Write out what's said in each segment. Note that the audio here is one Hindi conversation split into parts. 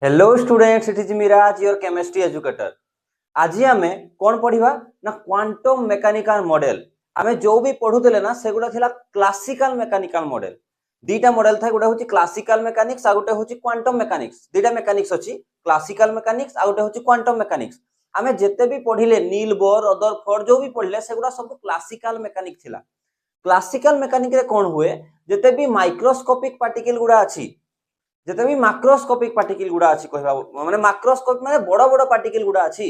Hello students, it is Miraj your chemistry educator. आज आमे कौन पढ़िबा ना क्वांटम मेकानिकल मॉडल। आमे जो भी पढ़ुले ना सेगुडा थिला क्लासिकल मेकानिकल मॉडल। दीटा मॉडल था, गोटे होची क्लासिकल मेकानिक्स आ गोटे होची क्वांटम मेकानिक्स। दीटा मेकानिक्स अछि, क्लासिकल मेकानिक्स आ गोटे होची क्वांटम मेकानिक्स। आमे जेते भी पढ़िले नील बोर रदरफोर्ड जो भी पढ़िले सेगुडा सब क्लासिकल मेकानिक थिला। क्लासिकल मेकानिक रे कोन हुए, जेते भी माइक्रोस्कोपिक पार्टिकल गुडा अछि, जेते भी माक्रोस्कोपिक पार्टिकल गुडा अछि कहबा माने माक्रोस्कोप माने बड़ बड़ पार्टिकल गुडा अछि।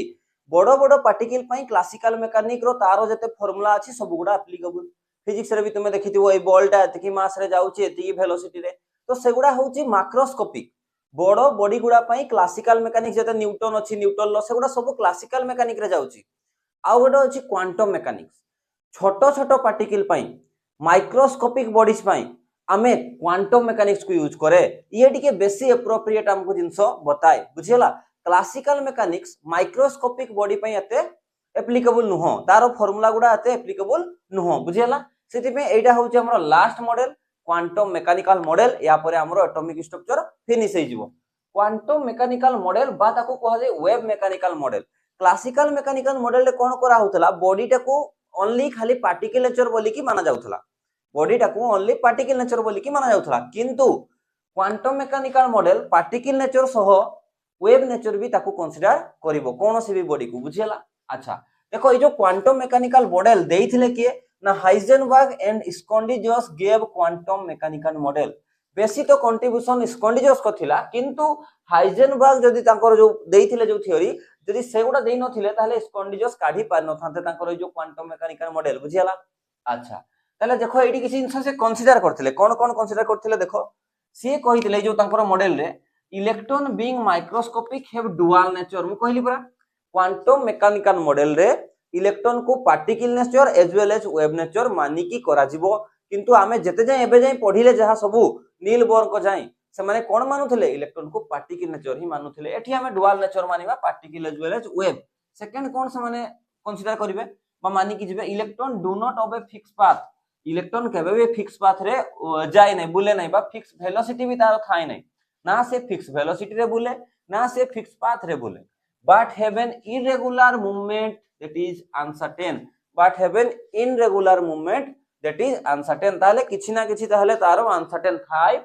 बड़ बड़ पार्टिकल पई क्लासिकल मेकानिक रो तारो जेते फार्मूला अछि सब गुडा एप्लीकेबल। फिजिक्स रे भी तुमे देखिथिबो ए बॉलटा एतिकी मास रे जाउची एतिकी वेलोसिटी रे, तो सेगुडा होची माक्रोस्कोपिक। बड़ बॉडी गुडा पई क्लासिकल मेकानिक जेते न्यूटन अछि, न्यूटन लॉ सेगुडा सब क्लासिकल मेकानिक रे जाउची। आ गोटे अछि क्वांटम मेकानिक्स, छोटो छोटो पार्टिकल पई माइक्रोस्कोपिक बॉडीज पई आमे क्वांटम मेकानिक्स को यूज करे। ये टिके बेसी एप्रोप्रिएट हमको जिंस बताए, बुझियला। क्लासिकल मेकानिक्स माइक्रोस्कोपिक बॉडी पई एते एप्लीकेबल नुहो, तारो फार्मूला गुडा एते एप्लीकेबल नुहो, बुझियला। सेति पे एटा होउची हमर last model quantum mechanical model. या परे हमर एटॉमिक स्ट्रक्चर फिनिश हे जिवो। क्वांटम मेकानिकल मॉडल बा ताको कहा जाय wave mechanical model. Classical mechanical model रे कोन करा होतला, बॉडी टाको ओनली खाली पार्टिकल नेचर बोली की माना जाउतला। बॉडी टाको ओनली पार्टिकल नेचर बोली की माना जाउतला, किंतु quantum mechanical model particle nature सह वेव नेचर भी ताको कंसीडर करिवो कोन से भी बॉडी को, बुझियला। अच्छा देखो, ये जो क्वांटम मेकानिकल मॉडल देइथिले किए ना हाइजेनबर्ग एंड स्कॉन्डिजियस गेव क्वांटम मेकानिकल मॉडल। बेसी तो कंट्रीब्यूशन स्कॉन्डिजियस को थिला, किंतु हाइजेनबर्ग जदी तांकर जो देइथिले जो थ्योरी जदी सेगुडा देइ नथिले ताले स्कॉन्डिजियस काढी पार नथांते तांकर जो क्वांटम मेकानिकल मॉडल, बुझियला। अच्छा ताले देखो एडी किछि जिंस से कंसीडर करथिले, कोन कोन कंसीडर करथिले देखो। सी कहिथिले जो तांकर मॉडल रे electron being microscopic have dual nature. मु कहली परा क्वांटम मेकानिकल मॉडल रे इलेक्ट्रॉन को particle nature as well as wave nature मानी की करा जिवो। किंतु आमे जेते जाय एबे जाय पढिले जहा सबु नील बोर को जाय से माने कोन मानुथिले, इलेक्ट्रॉन को पार्टिकल नेचर ही मानुथिले। एठी आमे डुअल नेचर मानिबा particle as well as wave. Second कोन से माने कंसीडर करिवे बा मानी की जिवे, electron do not obey fix path. Electron केबे भी फिक्स पाथ रे जाय नै, बुले नै, बा फिक्स वेलोसिटी भी तार थाय नै, ना से फिक्स वेलोसिटी रे बुले ना से फिक्स पाथ रे बुले, but have an irregular movement that is uncertain. But have an irregular movement that is uncertain. ताले किछि ना किछि ताले तारो अनसर्टेन थाय,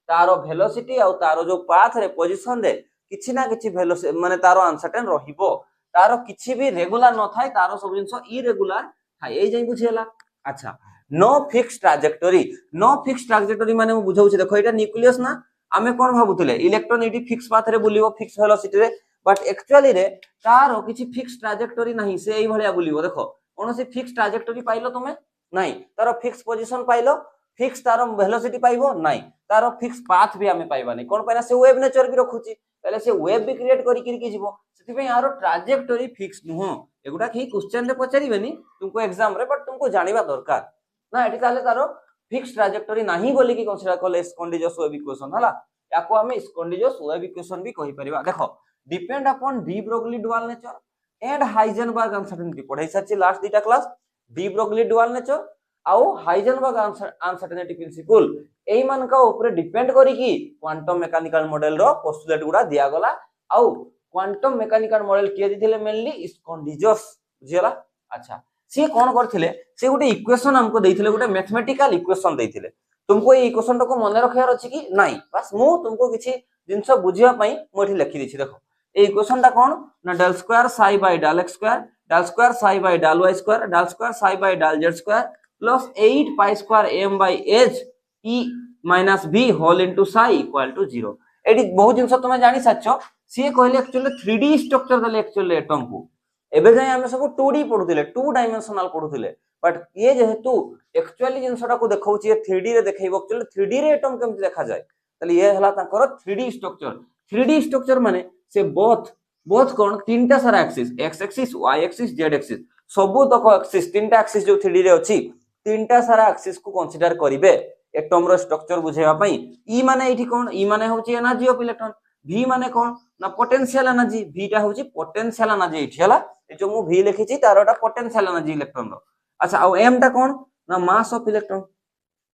तारो वेलोसिटी आ तारो जो पाथ रे पोजीशन रे किछि ना किछि वेलोसिटी माने तारो अनसर्टेन रहिबो, तारो किछि भी रेगुलर न थाय, तारो सब जिंस इरेगुलर थाय। एई जाई बुझियला। अच्छा no fix trajectory. No fix trajectory माने मु बुझाउछि, देखो एटा न्यूक्लियस ना, आमे कोन भाबुथिले इलेक्ट्रॉन एटी फिक्स पाथ रे बुलिबो फिक्स वेलोसिटी रे, बट एक्चुअली रे तारो किछि फिक्स ट्राजेक्टरी नाही, से एई भलिया बुलिबो। देखो कोनोसी फिक्स ट्राजेक्टरी पाइलो तुमे नाही, तारो फिक्स पोजीशन पाइलो, फिक्स तारो वेलोसिटी पाइबो नाही, तारो फिक्स पाथ भी आमे पाइबा नाही। कोन पाइना से वेव नेचर भी रखुछि, ताले से वेव भी क्रिएट करि कि जिवो। सेति पे यारो ट्राजेक्टरी फिक्स नुहो। एगुडा की क्वेश्चन रे पचारिबेनी तुमको एग्जाम रे, बट तुमको जानिबा दरकार ना एठी ताले तारो फिक्स ट्राजेक्टरी नाही बोली की कंसीडर करले स्कॉन्डिजियस वेव इक्वेशन हला। याको हमें स्कॉन्डिजियस वेव इक्वेशन भी कहि परिबा। देखो depend upon de Broglie dual nature and Heisenberg uncertainty पढाई साची लास्ट दीटा class. De Broglie dual nature आउ हाइजेनबर्ग अनसर्टेनिटी प्रिंसिपल एई मान का ऊपर डिपेंड करी की क्वांटम मेकानिकल मॉडल रो पोस्टुलेट गुडा दिया गला। आउ क्वांटम मेकानिकल मॉडल किए दिथिले मेनली स्कॉन्डिजियस, बुझियला। अच्छा सी कोन करथिले, से गुटे इक्वेशन हमको देइथिले, गुटे मैथमेटिकल इक्वेशन देइथिले। तुमको ए इक्वेशन को मन रखियार अछि कि नाही, बस मु तुमको किछि जिंस बुझिया पई मु एठी लिखि दिछि। देखो ए इक्वेशन टा कोन ना del square psi by del x square, del square psi by del y square, del square psi by del z square plus 8 pi square m by h E minus B whole into psi equal to 0। एठी बहुत जिंस तुमे जानि साचो। सी कहले एक्चुअली 3D स्ट्रक्चर दले एक्चुअली एटम को एबे जाय हम सब 2D पढुथिले, 2 डायमेंशनल पढुथिले, बट ये जेहेतु एक्चुअली जिंसटा को देखौछि 3D रे देखैबो। एक्चुअली 3D रे एटम केमति देखा जाय, तले ये हला ताकर 3D स्ट्रक्चर। 3D स्ट्रक्चर माने से बोथ कोन तीनटा सारा axis, x axis y axis z axis, सबु तक एक्सिस तीनटा एक्सिस जो 3D रे अछि, तीनटा सारा एक्सिस को कंसीडर करिवे एटम रो स्ट्रक्चर बुझेबा पई। ई माने एठी कोन, ई माने होछि एनर्जी ऑफ इलेक्ट्रॉन, v माने कोन ना पोटेंशियल एनर्जी, v टा होछि पोटेंशियल एनर्जी एठी हला। ए जो मु v लिखिछि तारोटा पोटेंशियल एनर्जी इलेक्ट्रॉन रो। अच्छा आ m टा कोन ना मास ऑफ इलेक्ट्रॉन,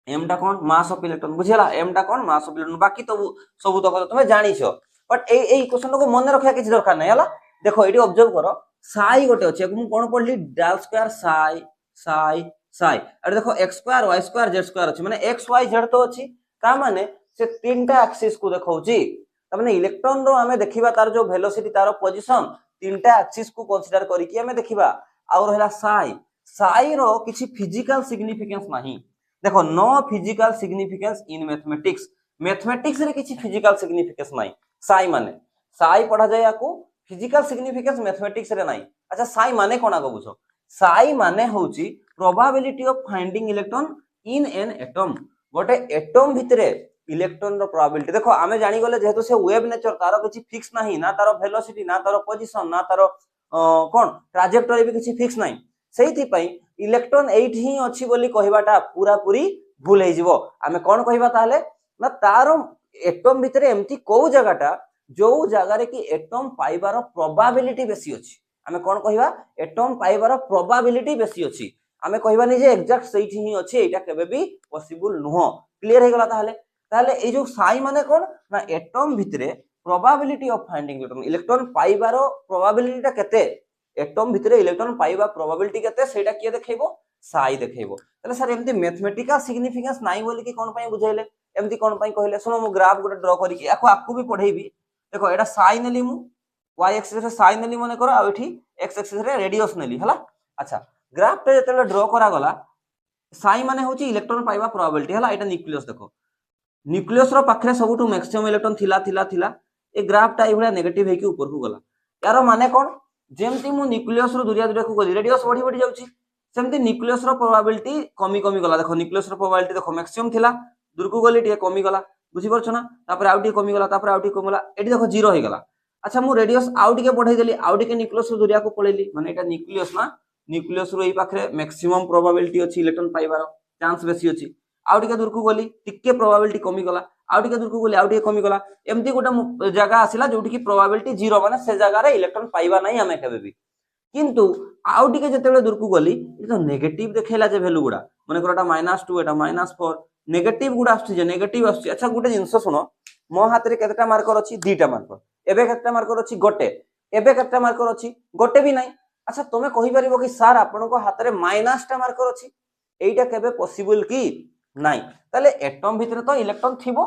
m टा कोन मास ऑफ इलेक्ट्रॉन, बुझियला। m टा कोन मास ऑफ इलेक्ट्रॉन, बाकी तो सब तक तुमे जानिछो। बट ए क्वेश्चन को मन रखा किसी दरकार नहीं है। देखो ये ऑब्जर्व करो साई गोटे अच्छे कौन पढ़ली del square psi psi psi अरे देखो x square y square z square अच्छे माने एक्स वाई जेड तो अच्छी ता माने से तीनटा एक्सिस को देखौची त माने इलेक्ट्रॉन रो हमें देखिबा तार जो वेलोसिटी तार पोजीशन तीनटा एक्सिस को कंसीडर करी कि हमें देखिबा और रहला साई साई रो किछि फिजिकल सिग्निफिकेंस नाही देखो no physical significance in mathematics mathematics रे किछि फिजिकल सिग्निफिकेंस नाही साई पढ़ा जाय याकू फिजिकल सिग्निफिकेंस मैथमेटिक्स रे नाही अच्छा साई माने कोना को बुझो साई माने होची probability of finding electron in an atom गोटे एटम भितरे इलेक्ट्रॉन रो प्रोबेबिलिटी देखो आमे जानि गले जेहेतु से वेव नेचर तारो किछि फिक्स नाही ना तारो वेलोसिटी ना तारो पोजीशन ना तारो कोन ट्राजेक्टरी भी किछि फिक्स नाही सेहिथि पई इलेक्ट्रॉन एठी ही अछि बोली कहबाटा पूरा पूरी भूल हे जिवो आमे कोन कहबा ताले ना तारो एटम भितरे एम्ति को जगाटा जो जगह रे कि एटम पाइबार प्रोबेबिलिटी बेसी अछि आमे कोन कहबा एटम पाइबार प्रोबेबिलिटी बेसी अछि आमे कहबा नि जे एग्जैक्ट सेठी ही अछि एटा केबे भी पॉसिबल नुहो क्लियर हे गला ताले ताले ए जो साई माने कोन ना एटम भितरे प्रोबेबिलिटी ऑफ फाइंडिंग इलेक्ट्रॉन पाइबार प्रोबेबिलिटीटा केते एटम भितरे इलेक्ट्रॉन पाइबा प्रोबेबिलिटी केते सेटा किए देखैबो साई देखैबो ताले सर एम्ति मैथमेटिकल सिग्निफिकेंस नाही बोली कि कोन पई बुझाइले एम्ति कोन पई कहले सुनो मु ग्राफ गोटे ड्रा करी कि आकु भी पढेबी देखो एटा साई नेली मु y एक्सिस रे साई नेली मने करो आ एठी x एक्सिस रे रेडियस नेली हला अच्छा ग्राफ पे जते ड्रा करा गला साई माने होची इलेक्ट्रॉन पाइबा प्रोबेबिलिटी हला एटा न्यूक्लियस देखो न्यूक्लियस रो पाखरे सबुटू मैक्सिमम इलेक्ट्रॉन थिला ए ग्राफ टा इभला नेगेटिव हे कि ऊपर को गला यार माने कोन जेमति मु न्यूक्लियस रो दूरिया दूरिया को गली रेडियस बढ़ी बढ़ी जाउची सेमति न्यूक्लियस रो प्रोबेबिलिटी कमी कमी गला देखो न्यूक्लियस रो प्रोबेबिलिटी देखो मैक्सिमम थिला दूर को गली टिके कमी गला बुझी परछ ना तापर आउटी कमी गला तापर आउटी कमी गला एटी देखो जीरो हे गला अच्छा मु रेडियस आउटी के बढ़ाई देली आउटी के न्यूक्लियस रो दूरिया को पळेली माने एटा न्यूक्लियस ना न्यूक्लियस रो एई पाखरे मैक्सिमम प्रोबेबिलिटी अछि इलेक्ट्रॉन पाइबार चांस बेसी अछि आउटी के दूर को गली टिके प्रोबेबिलिटी कमी गला आउटी के दूर को गली आउटी कमी गला एम्ति गोटा जगह आसिला जोठी की प्रोबेबिलिटी जीरो माने से जगह रे इलेक्ट्रॉन पाइबा नाही हमें केबे भी किंतु आउटी के जतेबेले दूर को गली ए तो नेगेटिव देखेला जे वैल्यू गुडा माने करटा -2 एटा -4 नेगेटिव गुडा आछी जे नेगेटिव आछी अच्छा गुटे जिंस सुनो मो हाथ रे केतेटा मार्कर अछि दीटा मार्कर एबे केतेटा मार्कर अछि गोटे एबे केतेटा मार्कर अछि गोटे भी नाही अच्छा तुमे कहि परिबो कि सर आपन को हाथ रे -टा मार्कर अछि एइटा केबे पॉसिबल की नाही ताले एटम भितरे तो इलेक्ट्रॉन थिबो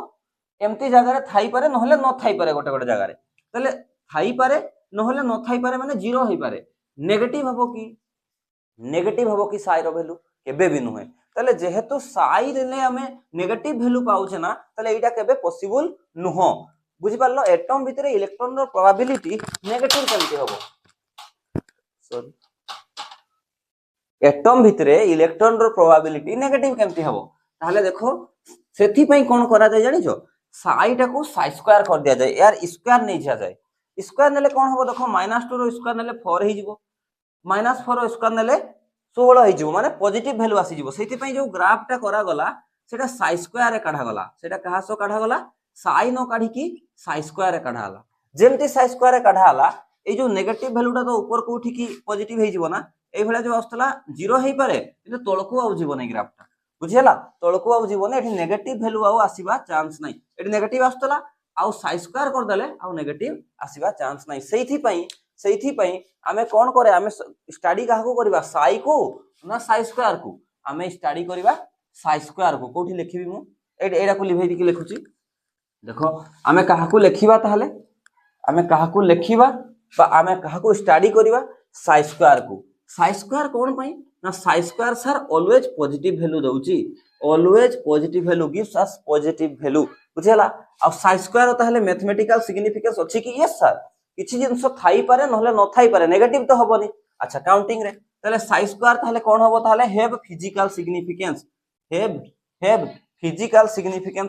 एम्ति जगह रे थाई पारे नहले न थाई पारे गोटे गोटे जगह रे ताले थाई पारे नहले न थाई पारे माने जीरो होई पारे नेगेटिव हबो कि साई रो वैल्यू केबे भी नुहे ताले जेहेतु साई रे हमें नेगेटिव वैल्यू पाउछे ना ताले एटा केबे पॉसिबल नुहो बुझि पारलो एटम भितरे इलेक्ट्रॉन रो प्रोबेबिलिटी नेगेटिव केमति हबो सॉरी एटम भितरे इलेक्ट्रॉन रो प्रोबेबिलिटी नेगेटिव केमति हबो ताले देखो सेथि पई कोन करा जाय जानिछो साई टा को साई स्क्वायर कर दिया जाय यार स्क्वायर नै जा जाय स्क्वायर नेले कोन हबो देखो -2 रो स्क्वायर नेले 4 हे जिवो -4 रो स्क्वायर नेले 16 हे जिवो माने पॉजिटिव वैल्यू आसी जिवो सेति पई जो ग्राफ टा करा गला सेटा साई स्क्वायर रे काढा गला सेटा कहा सो काढा गला साई नो काढी की साई स्क्वायर रे काढा हला जेमति साई स्क्वायर रे काढा हला ए जो नेगेटिव वैल्यू टा तो ऊपर को उठी की पॉजिटिव हे जिवो ना ए भला जो आस्तला जीरो हे पारे किंतु तळको आउ जिवो नै ग्राफ टा बुझियला तळको आउ जिवो नै एठी नेगेटिव वैल्यू आउ आसीबा चांस नै एठी नेगेटिव आस्तला आउ साई स्क्वायर कर देले आउ नेगेटिव आसीबा चांस नै सेइथि पई आमे कोन करे आमे स्टडी काहा को करबा साई को ना साई स्क्वायर को आमे स्टडी करबा साई स्क्वायर को कोठी लिखिबी मु एडा को लिभै दिकी लिखुची देखो आमे काहा को लिखिबा ताहले आमे काहा को लिखिबा बा आमे काहा को स्टडी करबा साई स्क्वायर कोन पई ना psi square sir always positive value दउची always positive value gives us positive value बुझेला आ साई स्क्वायर ताहले मैथमेटिकल सिग्निफिकेंस अछि कि यस सर किछि जिंस थाई पारे नहले न थाई पारे नेगेटिव तो हबनी अच्छा काउंटिंग रे ताले साई स्क्वायर ताहले कोन हबो ताहले have physical significance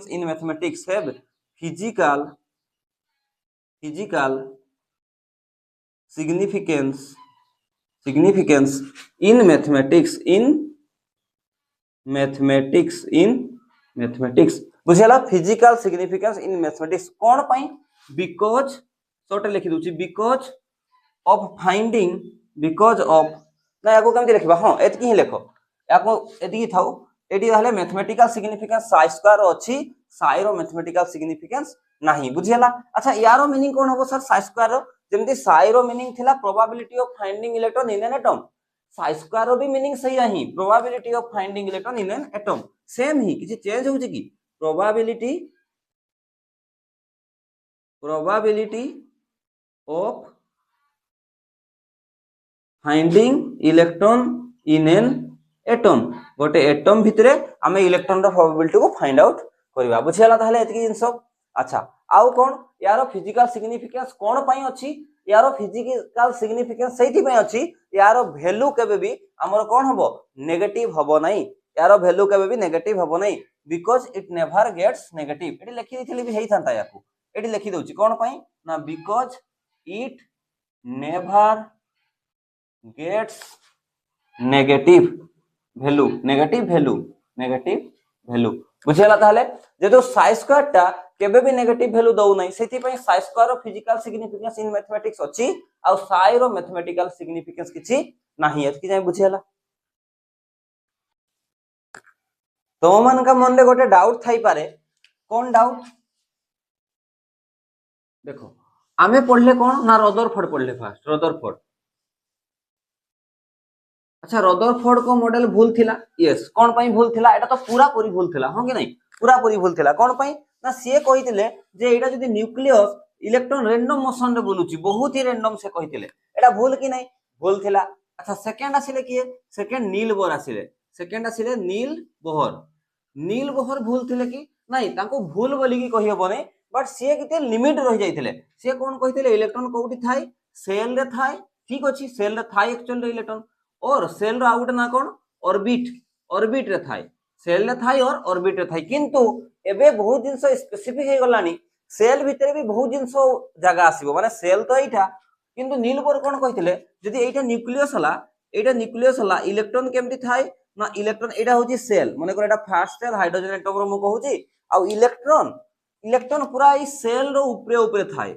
in mathematics have physical significance in mathematics बुझेला फिजिकल सिग्निफिकेंस इन मैथमेटिक्स कोन पई बिकॉज़ सोटे लिखि दुची बिकॉज़ ऑफ ना याको केमति लिखबा हां एतकी ही लेखो याको एतकी थाउ एडी रहले मैथमेटिकल सिग्निफिकेंस साई स्क्वायर अछि साई रो मैथमेटिकल सिग्निफिकेंस नहीं बुझीला। अच्छा यारो मीनिंग कोन हबो सर साई स्क्वायर रो जेमति साई रो मीनिंग थिला probability of finding electron in an atom psi square रो भी मीनिंग सही ही probability of finding electron in an atom same ही किछि चेंज होउछि की probability of finding electron in an atom गोटे एटम भितरे आमे इलेक्ट्रॉन रो प्रोबेबिलिटी को फाइंड आउट करबा बुझियाला ताहले एतकी जिंस। अच्छा आउ कोन यारो फिजिकल सिग्निफिकेंस कोन पई अछि यारो फिजिकल सिग्निफिकेंस सेठी पई अछि यारो वैल्यू केबे भी हमर कोन हबो नेगेटिव हबो नाही यारो वैल्यू केबे भी नेगेटिव हबो नाही because it never gets negative एटी लिखि दिथिले भी हेई थांता याकू एटी लिखि दउची कोन पई ना because it never gets negative value बुझियाला ताहले जेतो साई स्क्वायर टा केबे भी नेगेटिव वैल्यू दउ नै सेति पई साई स्क्वायर रो फिजिकल सिग्निफिकेंस इन मैथमेटिक्स अछि आ साई रो मैथमेटिकल सिग्निफिकेंस किछि नाही एतकी जाय बुझियाला। तो मन का मन रे गोटे डाउट थाई पारे कोन डाउट देखो आमे पढ़ले कोन ना रदरफोर्ड पढ़ले फास्ट रदरफोर्ड। अच्छा रदरफोर्ड को मॉडल भूल थिला यस कोन पई भूल थिला एटा तो पूरा पूरी भूल थिला हां कि नहीं पूरा पूरी भूल थिला कोन पई ना से कहिथिले जे एटा जदी न्यूक्लियस इलेक्ट्रॉन रैंडम मोशन रे बुलुची बहुत ही रैंडम से कहिथिले एटा भूल कि नहीं भूल थिला। अच्छा सेकंड आसिले किए सेकंड नील आसिले नील बोहर भूल थिले कि नहीं ताको भूल बोली कि कहि हबो नहीं बट से किते लिमिट रहि जाइथिले से कोन कहिथिले इलेक्ट्रॉन कोउठी थाई सेल रे थाई ठीक अछि सेल रे थाई एक्चुअली इलेक्ट्रॉन और सेल रो आउट ना कोन ऑर्बिट रे थाई सेल रे थाई और ऑर्बिट रे थाई किंतु एबे बहुत जिंस स्पेसिफिक हे गलानी सेल भितरे भी बहुत जिंस जगह आसीबो माने सेल तो एटा किंतु नील बोर कोन कहिथिले जदी एटा न्यूक्लियस हला इलेक्ट्रॉन केमति थाई ना इलेक्ट्रॉन एटा होची सेल माने को एटा फर्स्ट सेल हाइड्रोजन एटम रो मु कहूची आ इलेक्ट्रॉन पूरा ई सेल रो ऊपरे थाई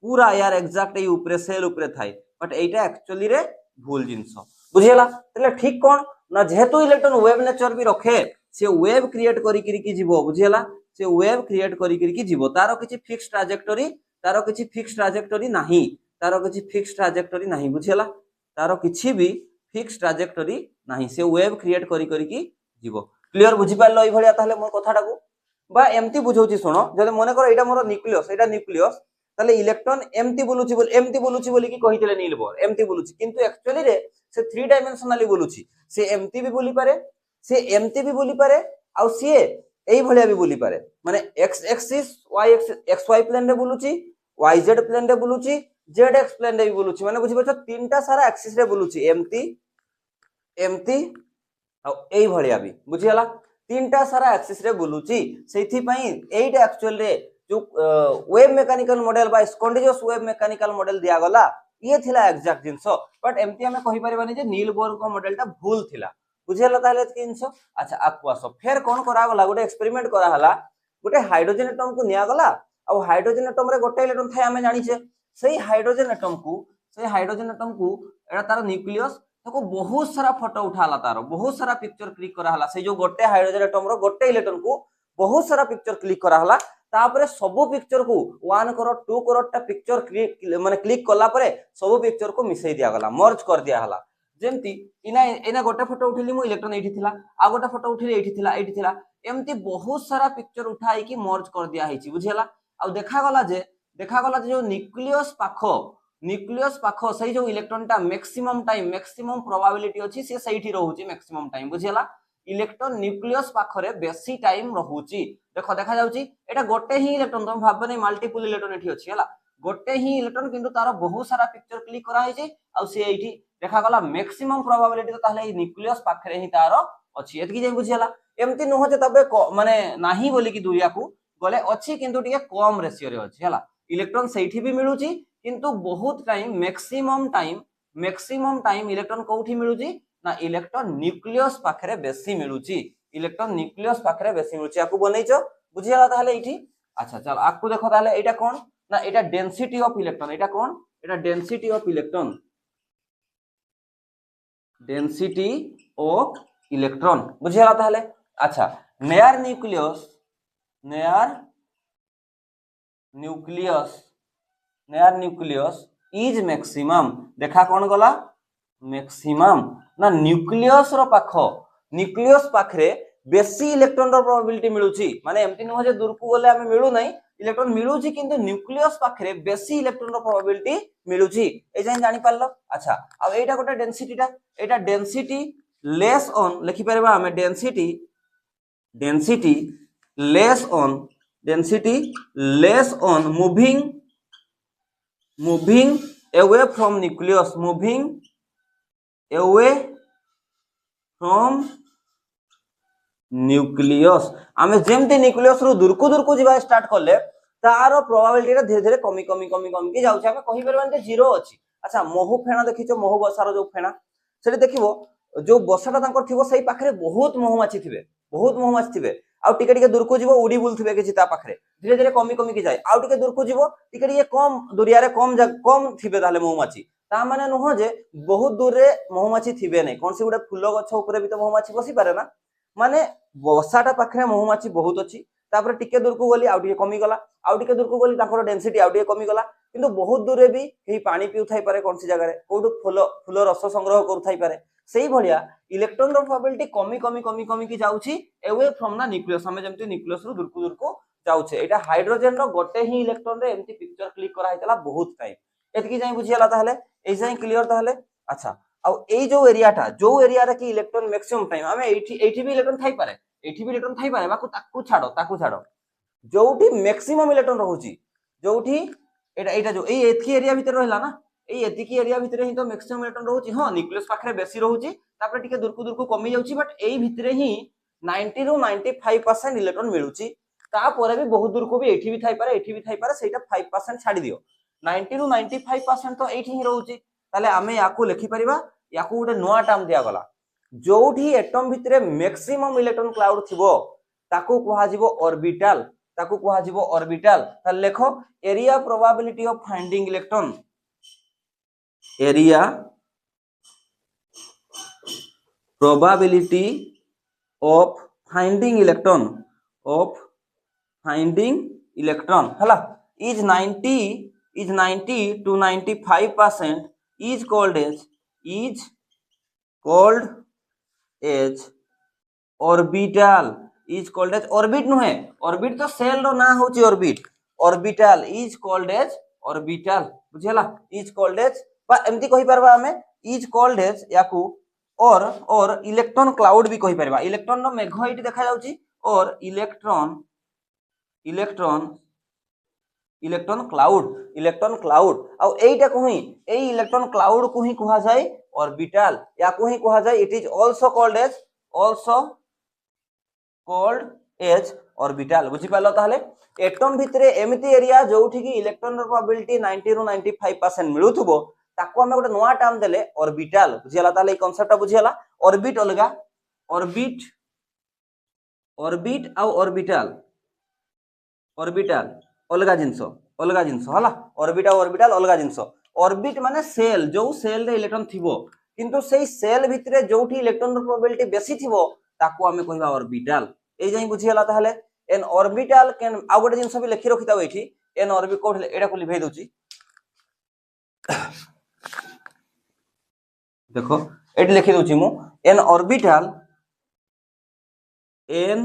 पूरा यार एग्जैक्ट ई ऊपरे सेल ऊपरे थाई बट एटा एक्चुअली रे भूल जिंस बुझियला तले ठीक कोन ना जेहेतु इलेक्ट्रॉन वेव नेचर भी रखे से वेव क्रिएट करी की जीवो बुझियला से वेव क्रिएट करी की जीवो तारो किछि फिक्स ट्रैजेक्टोरी नाही बुझियला तारो किछि भी फिक्स ट्रैजेक्टोरी नाही से वेव क्रिएट करी की जीवो क्लियर बुझि पारलो ई भलिया ताहले मोर कथाटा को बा एमती बुझौची सुनो जदि मने करो एटा मोर न्यूक्लियस ताले इलेक्ट्रॉन एमती बोलुची कि कहितले नील बोर एमती बोलुची किंतु एक्चुअली रे से 3 डायमेंशनली बोलुची से एमती भी बोली पारे आ सी एई भलिया भी बोली पारे माने x axis x y plane रे बोलुची वाई जेड प्लेन रे बोलुची जेड एक्स प्लेन रे भी बोलुची माने बुझि परछ तीनटा सारा एक्सिस रे बोलुची एमती आ एई भलिया भी बुझियला तीनटा सारा एक्सिस रे बोलुची सेथि पई एइटा एक्चुअल रे जो वेव मैकेनिकल मॉडल बा स्कॉन्टिजियस वेव मैकेनिकल मॉडल दिया गला ये थिला एग्जैक्ट जिंस बट एमती हमें कहि परबानी जे नील बोर को मॉडलटा भूल थिला बुझियला ताले एतकी जिंस। अच्छा आकु आसो फेर कोन करा गला गोटे एक्सपेरिमेंट करा हला गोटे हाइड्रोजन एटम को निया गला आ हाइड्रोजन एटम रे गोटे इलेक्ट्रॉन थाय हमें जानि छे सेही हाइड्रोजन एटम को एटा तार न्यूक्लियस ताको बहुत सारा फोटो उठाला तारो बहुत सारा पिक्चर क्लिक करा हला से जो गोटे हाइड्रोजन एटम रो गोटे इलेक्ट्रॉन को बहुत सारा पिक्चर क्लिक करा हला तापरे सब पिक्चर को 1 करोड़ 2 करोड़ टा पिक्चर क्लिक कला परे सब पिक्चर को मिसई दिया गला मर्ज कर दिया हला जेमती इना गोटे फोटो उठिली मु इलेक्ट्रॉन एठी थिला आ गोटे फोटो उठिली एठी थिला एमती बहुत सारा पिक्चर उठाई कि मर्ज कर दिया हिची बुझियला आ देखा गला जे जो न्यूक्लियस पाखो सही जो इलेक्ट्रॉन टा मैक्सिमम प्रोबेबिलिटी अछि से सहीठी रहउची मैक्सिमम टाइम बुझियला इलेक्ट्रॉन न्यूक्लियस पाखरे बेसी टाइम रहउची देखा जाउची एटा गोटे ही इलेक्ट्रॉन तुम भाबबे नै मल्टीपल इलेक्ट्रॉन एठी अछि हला गोटे ही इलेक्ट्रॉन किंतु तार बहुत सारा पिक्चर क्लिक करा हिची आ से एठी देखा गला मैक्सिमम प्रोबेबिलिटी तो ताहले ई न्यूक्लियस पाखरे ही तार अछि एतकी जे बुझियला एमती न होते तबे माने नाही बोली कि दुरिया को गले अछि किंतु टिके कम रेशियो रे अछि हला इलेक्ट्रॉन सहीठी भी मिलुची किंतु बहुत टाइम मैक्सिमम टाइम इलेक्ट्रॉन कोठी मिलुची ना इलेक्ट्रॉन न्यूक्लियस पाखरे बेसी मिलुची आकु बनैचो बुझियला ताहले इठी। अच्छा चल आकु देखो ताहले एटा कोन ना एटा density of electron Etah cone Etah density of electron बुझियला ताहले। अच्छा near nucleus near nucleus is maximum देखा कौन गला मैक्सिमम ना न्यूक्लियस रो पाख न्यूक्लियस पाखरे बेसी इलेक्ट्रॉन रो प्रोबेबिलिटी मिलुची माने एमती नुह जे दूर को गले हमें मिलु नहीं इलेक्ट्रॉन मिलुची किंतु न्यूक्लियस पाखरे बेसी इलेक्ट्रॉन रो प्रोबेबिलिटी मिलुची ए जाय जानि पारलो अच्छा अब एटा गोटे डेंसिटीटा एटा डेंसिटी लेस ऑन लिखि परबा हमें density density less on moving away from nucleus moving away from nucleus आमे जेमते न्यूक्लियस रु दूर को जिबा स्टार्ट करले तारो प्रोबेबिलिटी रा धीरे धीरे कमी की जाउछ आमे कहि परबान जे जीरो अछि अच्छा महु फेणा देखिछो महु बसारो जो फेणा सेठी देखिबो जो बसाटा तांकर थिबो सेही पाखरे बहुत महुमाछी थिबे आउ टिके टिके दूर को जीवो उडी बुलथिबे किछि ता पाखरे धीरे धीरे कमी की जाय आउ टिके दूर को जीवो टिके टिके कम दुरिया रे कम थिबे ताले महुमाछी ता माने नुह जे बहुत दूर रे महुमाछी थिबे नै कोन से गुडे फुल गछ ऊपर भी तो महुमाछी बसी पारे ना माने बसाटा पाखरे महुमाछी बहुत अछि तापर टिके दूर को गली आउ टिके कमी गला आउ टिके दूर को गली ताकर डेंसिटी आउ टिके कमी गला किंतु बहुत दूर रे भी केही पानी पिउ थाई पारे कोन सी जगह रे कोडु फुल रस संग्रह करू थाई पारे सेही भलिया इलेक्ट्रॉन रो प्रोबेबिलिटी कमी की जाउछि अवे फ्रॉम ना न्यूक्लियस हमें जेमति न्यूक्लियस रु दूर को जाउछे एटा हाइड्रोजन रो गोटे ही इलेक्ट्रॉन रे एमति पिक्चर क्लिक करा हैतला बहुत टाइम एतकी जाई बुझियाला ताहले ए जाई क्लियर ताहले अच्छा आ ए जो एरिया रे की इलेक्ट्रॉन मैक्सिमम टाइम हमें एठी भी इलेक्ट्रॉन थाई पारे बाकू ताकू छाड़ो जोठी मैक्सिमम इलेक्ट्रॉन रहउची जोठी एटा जो एथकी एरिया भीतर रहला ना एतिकी एरिया भीतर ही तो मैक्सिमम इलेक्ट्रॉन रहउची हां न्यूक्लियस पाखरे बेसी रहउची तापर टिके दूर को कमी जाउची बट एई भीतर ही 90 ରୁ 95% इलेक्ट्रॉन मिलुची तापर भी बहुत दूर को भी एठी भी थाई पारे सेटा 5% छाडी दियो 90 ରୁ 95% तो एठी ही रहउची ताले आमे याकू लिखि परिबा याकू गोटे नोआ टर्म दिया गला जोठी एटम भितरे मैक्सिमम इलेक्ट्रॉन क्लाउड थिबो ताकू कुहा जिवो ऑर्बिटल ताले लेखो area probability of finding electron area probability of finding electron हला is 90 to 95% is called as orbital orbit नुहे orbit तो सेल रो ना होची orbital is called as orbital बुझियला is called as बा एमती कहि परबा हमें is called as याकू और इलेक्ट्रॉन क्लाउड भी कहि परबा इलेक्ट्रॉन रो मेघ एटी देखा जाउची और इलेक्ट्रॉन क्लाउड आ एटा कोही एई इलेक्ट्रॉन क्लाउड को ही कहा जाय ऑर्बिटल या को ही कहा जाय it is also called as orbital बुझि पालो ताहले एटम भितरे एमिति एरिया जोठी की इलेक्ट्रॉन रो प्रोबेबिलिटी 90 ରୁ 95% मिलुथबो ताको हमें गोटे नोआ टर्म देले ऑर्बिटल बुझियाला ताले ए कांसेप्ट बुझियाला ऑर्बिट अलगा ऑर्बिट आ ऑर्बिटल अलगा जिंस हला ऑर्बिटल अलगा जिंस ऑर्बिट माने सेल जो सेल रे इलेक्ट्रॉन थिबो किंतु सेही सेल भितरे जोठी इलेक्ट्रॉन रो प्रोबेबिलिटी बेसी थिबो ताको हमें कहबा ऑर्बिटल ए जाई बुझियाला ताहले एन ऑर्बिटल कैन आ गोटे जिंस भी लिखि रखिताव एठी एन ऑर्बिट कोठले एडा को लिखै दोची देखो एटी लिखि दोची मु N orbital can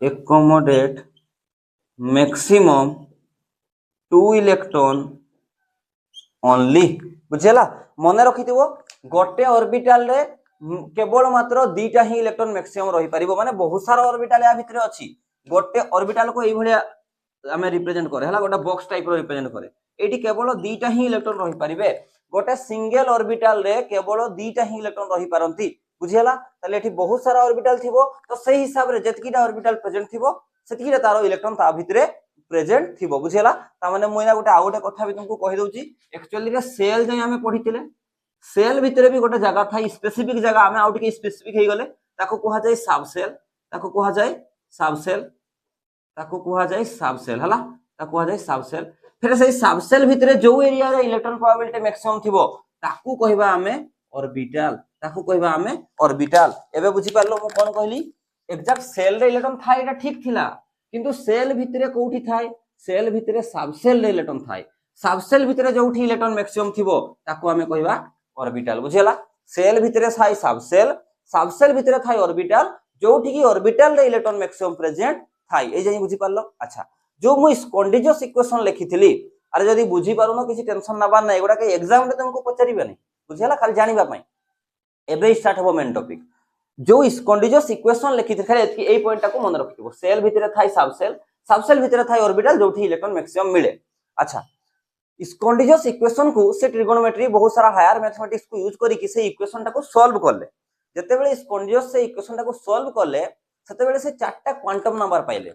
accommodate maximum 2 electron only बुझेला मने रखिथिबो गोटे ऑर्बिटल रे केवल मात्र दीटा ही इलेक्ट्रॉन मैक्सिमम रही परिबो माने बहुत सारा ऑर्बिटल या भितरे अछि गोटे ऑर्बिटल को एई भलिया हमें रिप्रेजेंट करे हला गोटे बॉक्स टाइप रो रिप्रेजेंट करे एटी केवल दीटा ही इलेक्ट्रॉन रही परिबे गोटे सिंगल ऑर्बिटल रे केवल दीटा ही इलेक्ट्रॉन रही पारंती बुझियला ताले एठी बहुत सारा ऑर्बिटल थिबो तो सही हिसाब रे जतकीटा ऑर्बिटल प्रेजेंट थिबो सेतकीटा तारो इलेक्ट्रॉन ता भितरे प्रेजेंट थिबो बुझियला ता माने मोइना गोटे आ गोटे कथा भी तुमको कहि दउची एक्चुअली रे सेल जे हमें पढितिले सेल भितरे भी गोटे जगह था स्पेसिफिक जगह हमें आउट के स्पेसिफिक हे गले ताको कहा जाय सबसेल हला ताको कहा जाय सबसेल फिर से सबसेल भितरे जो एरिया रे इलेक्ट्रॉन प्रोबेबिलिटी मैक्सिमम थिबो ताकू कहबा आमे ऑर्बिटल, ताकू कहबा आमे ऑर्बिटल। एबे बुझी पारलो मु कोन कहली, एग्जैक्ट सेल रे इलेक्ट्रॉन थाए एटा ठीक थिला, किंतु सेल भितरे कोठी थाए, सेल भितरे सबसेल रे इलेक्ट्रॉन थाए, सबसेल भितरे जोठी इलेक्ट्रॉन मैक्सिमम थिबो ताकू आमे कहबा ऑर्बिटल। बुझिला, सेल भितरे थाए सबसेल, सबसेल भितरे थाए ऑर्बिटल, जोठी की ऑर्बिटल रे इलेक्ट्रॉन मैक्सिमम प्रेजेंट थाए। ए जाई बुझी पारलो। अच्छा, जो मु स्कॉन्डिजियस इक्वेशन लिखिथिली, अरे जदी बुझी पारुनो किछि टेंशन नबार नै, एगुडा के एग्जाम रे तुमको पचारिबेनी, बुझिला, खाली जानिबा पई। एबे स्टार्ट हो मेन टॉपिक। जो स्कॉन्डिजियस इक्वेशन लिखिथिले खाली एतकी एई पॉइंट टाको मन रखिबो, सेल भितरे थाए सबसेल, सबसेल भितरे थाए ऑर्बिटल जोठी इलेक्ट्रॉन मैक्सिमम मिले। अच्छा, स्कॉन्डिजियस इक्वेशन को से ट्रिगोनोमेट्री बहुत सारा हायर मैथमेटिक्स को यूज करी कि से इक्वेशन टाको सॉल्व करले, जतेबेले स्कॉन्डिजियस से इक्वेशन टाको सॉल्व करले सेतेबेले से चारटा क्वांटम नंबर पाइले,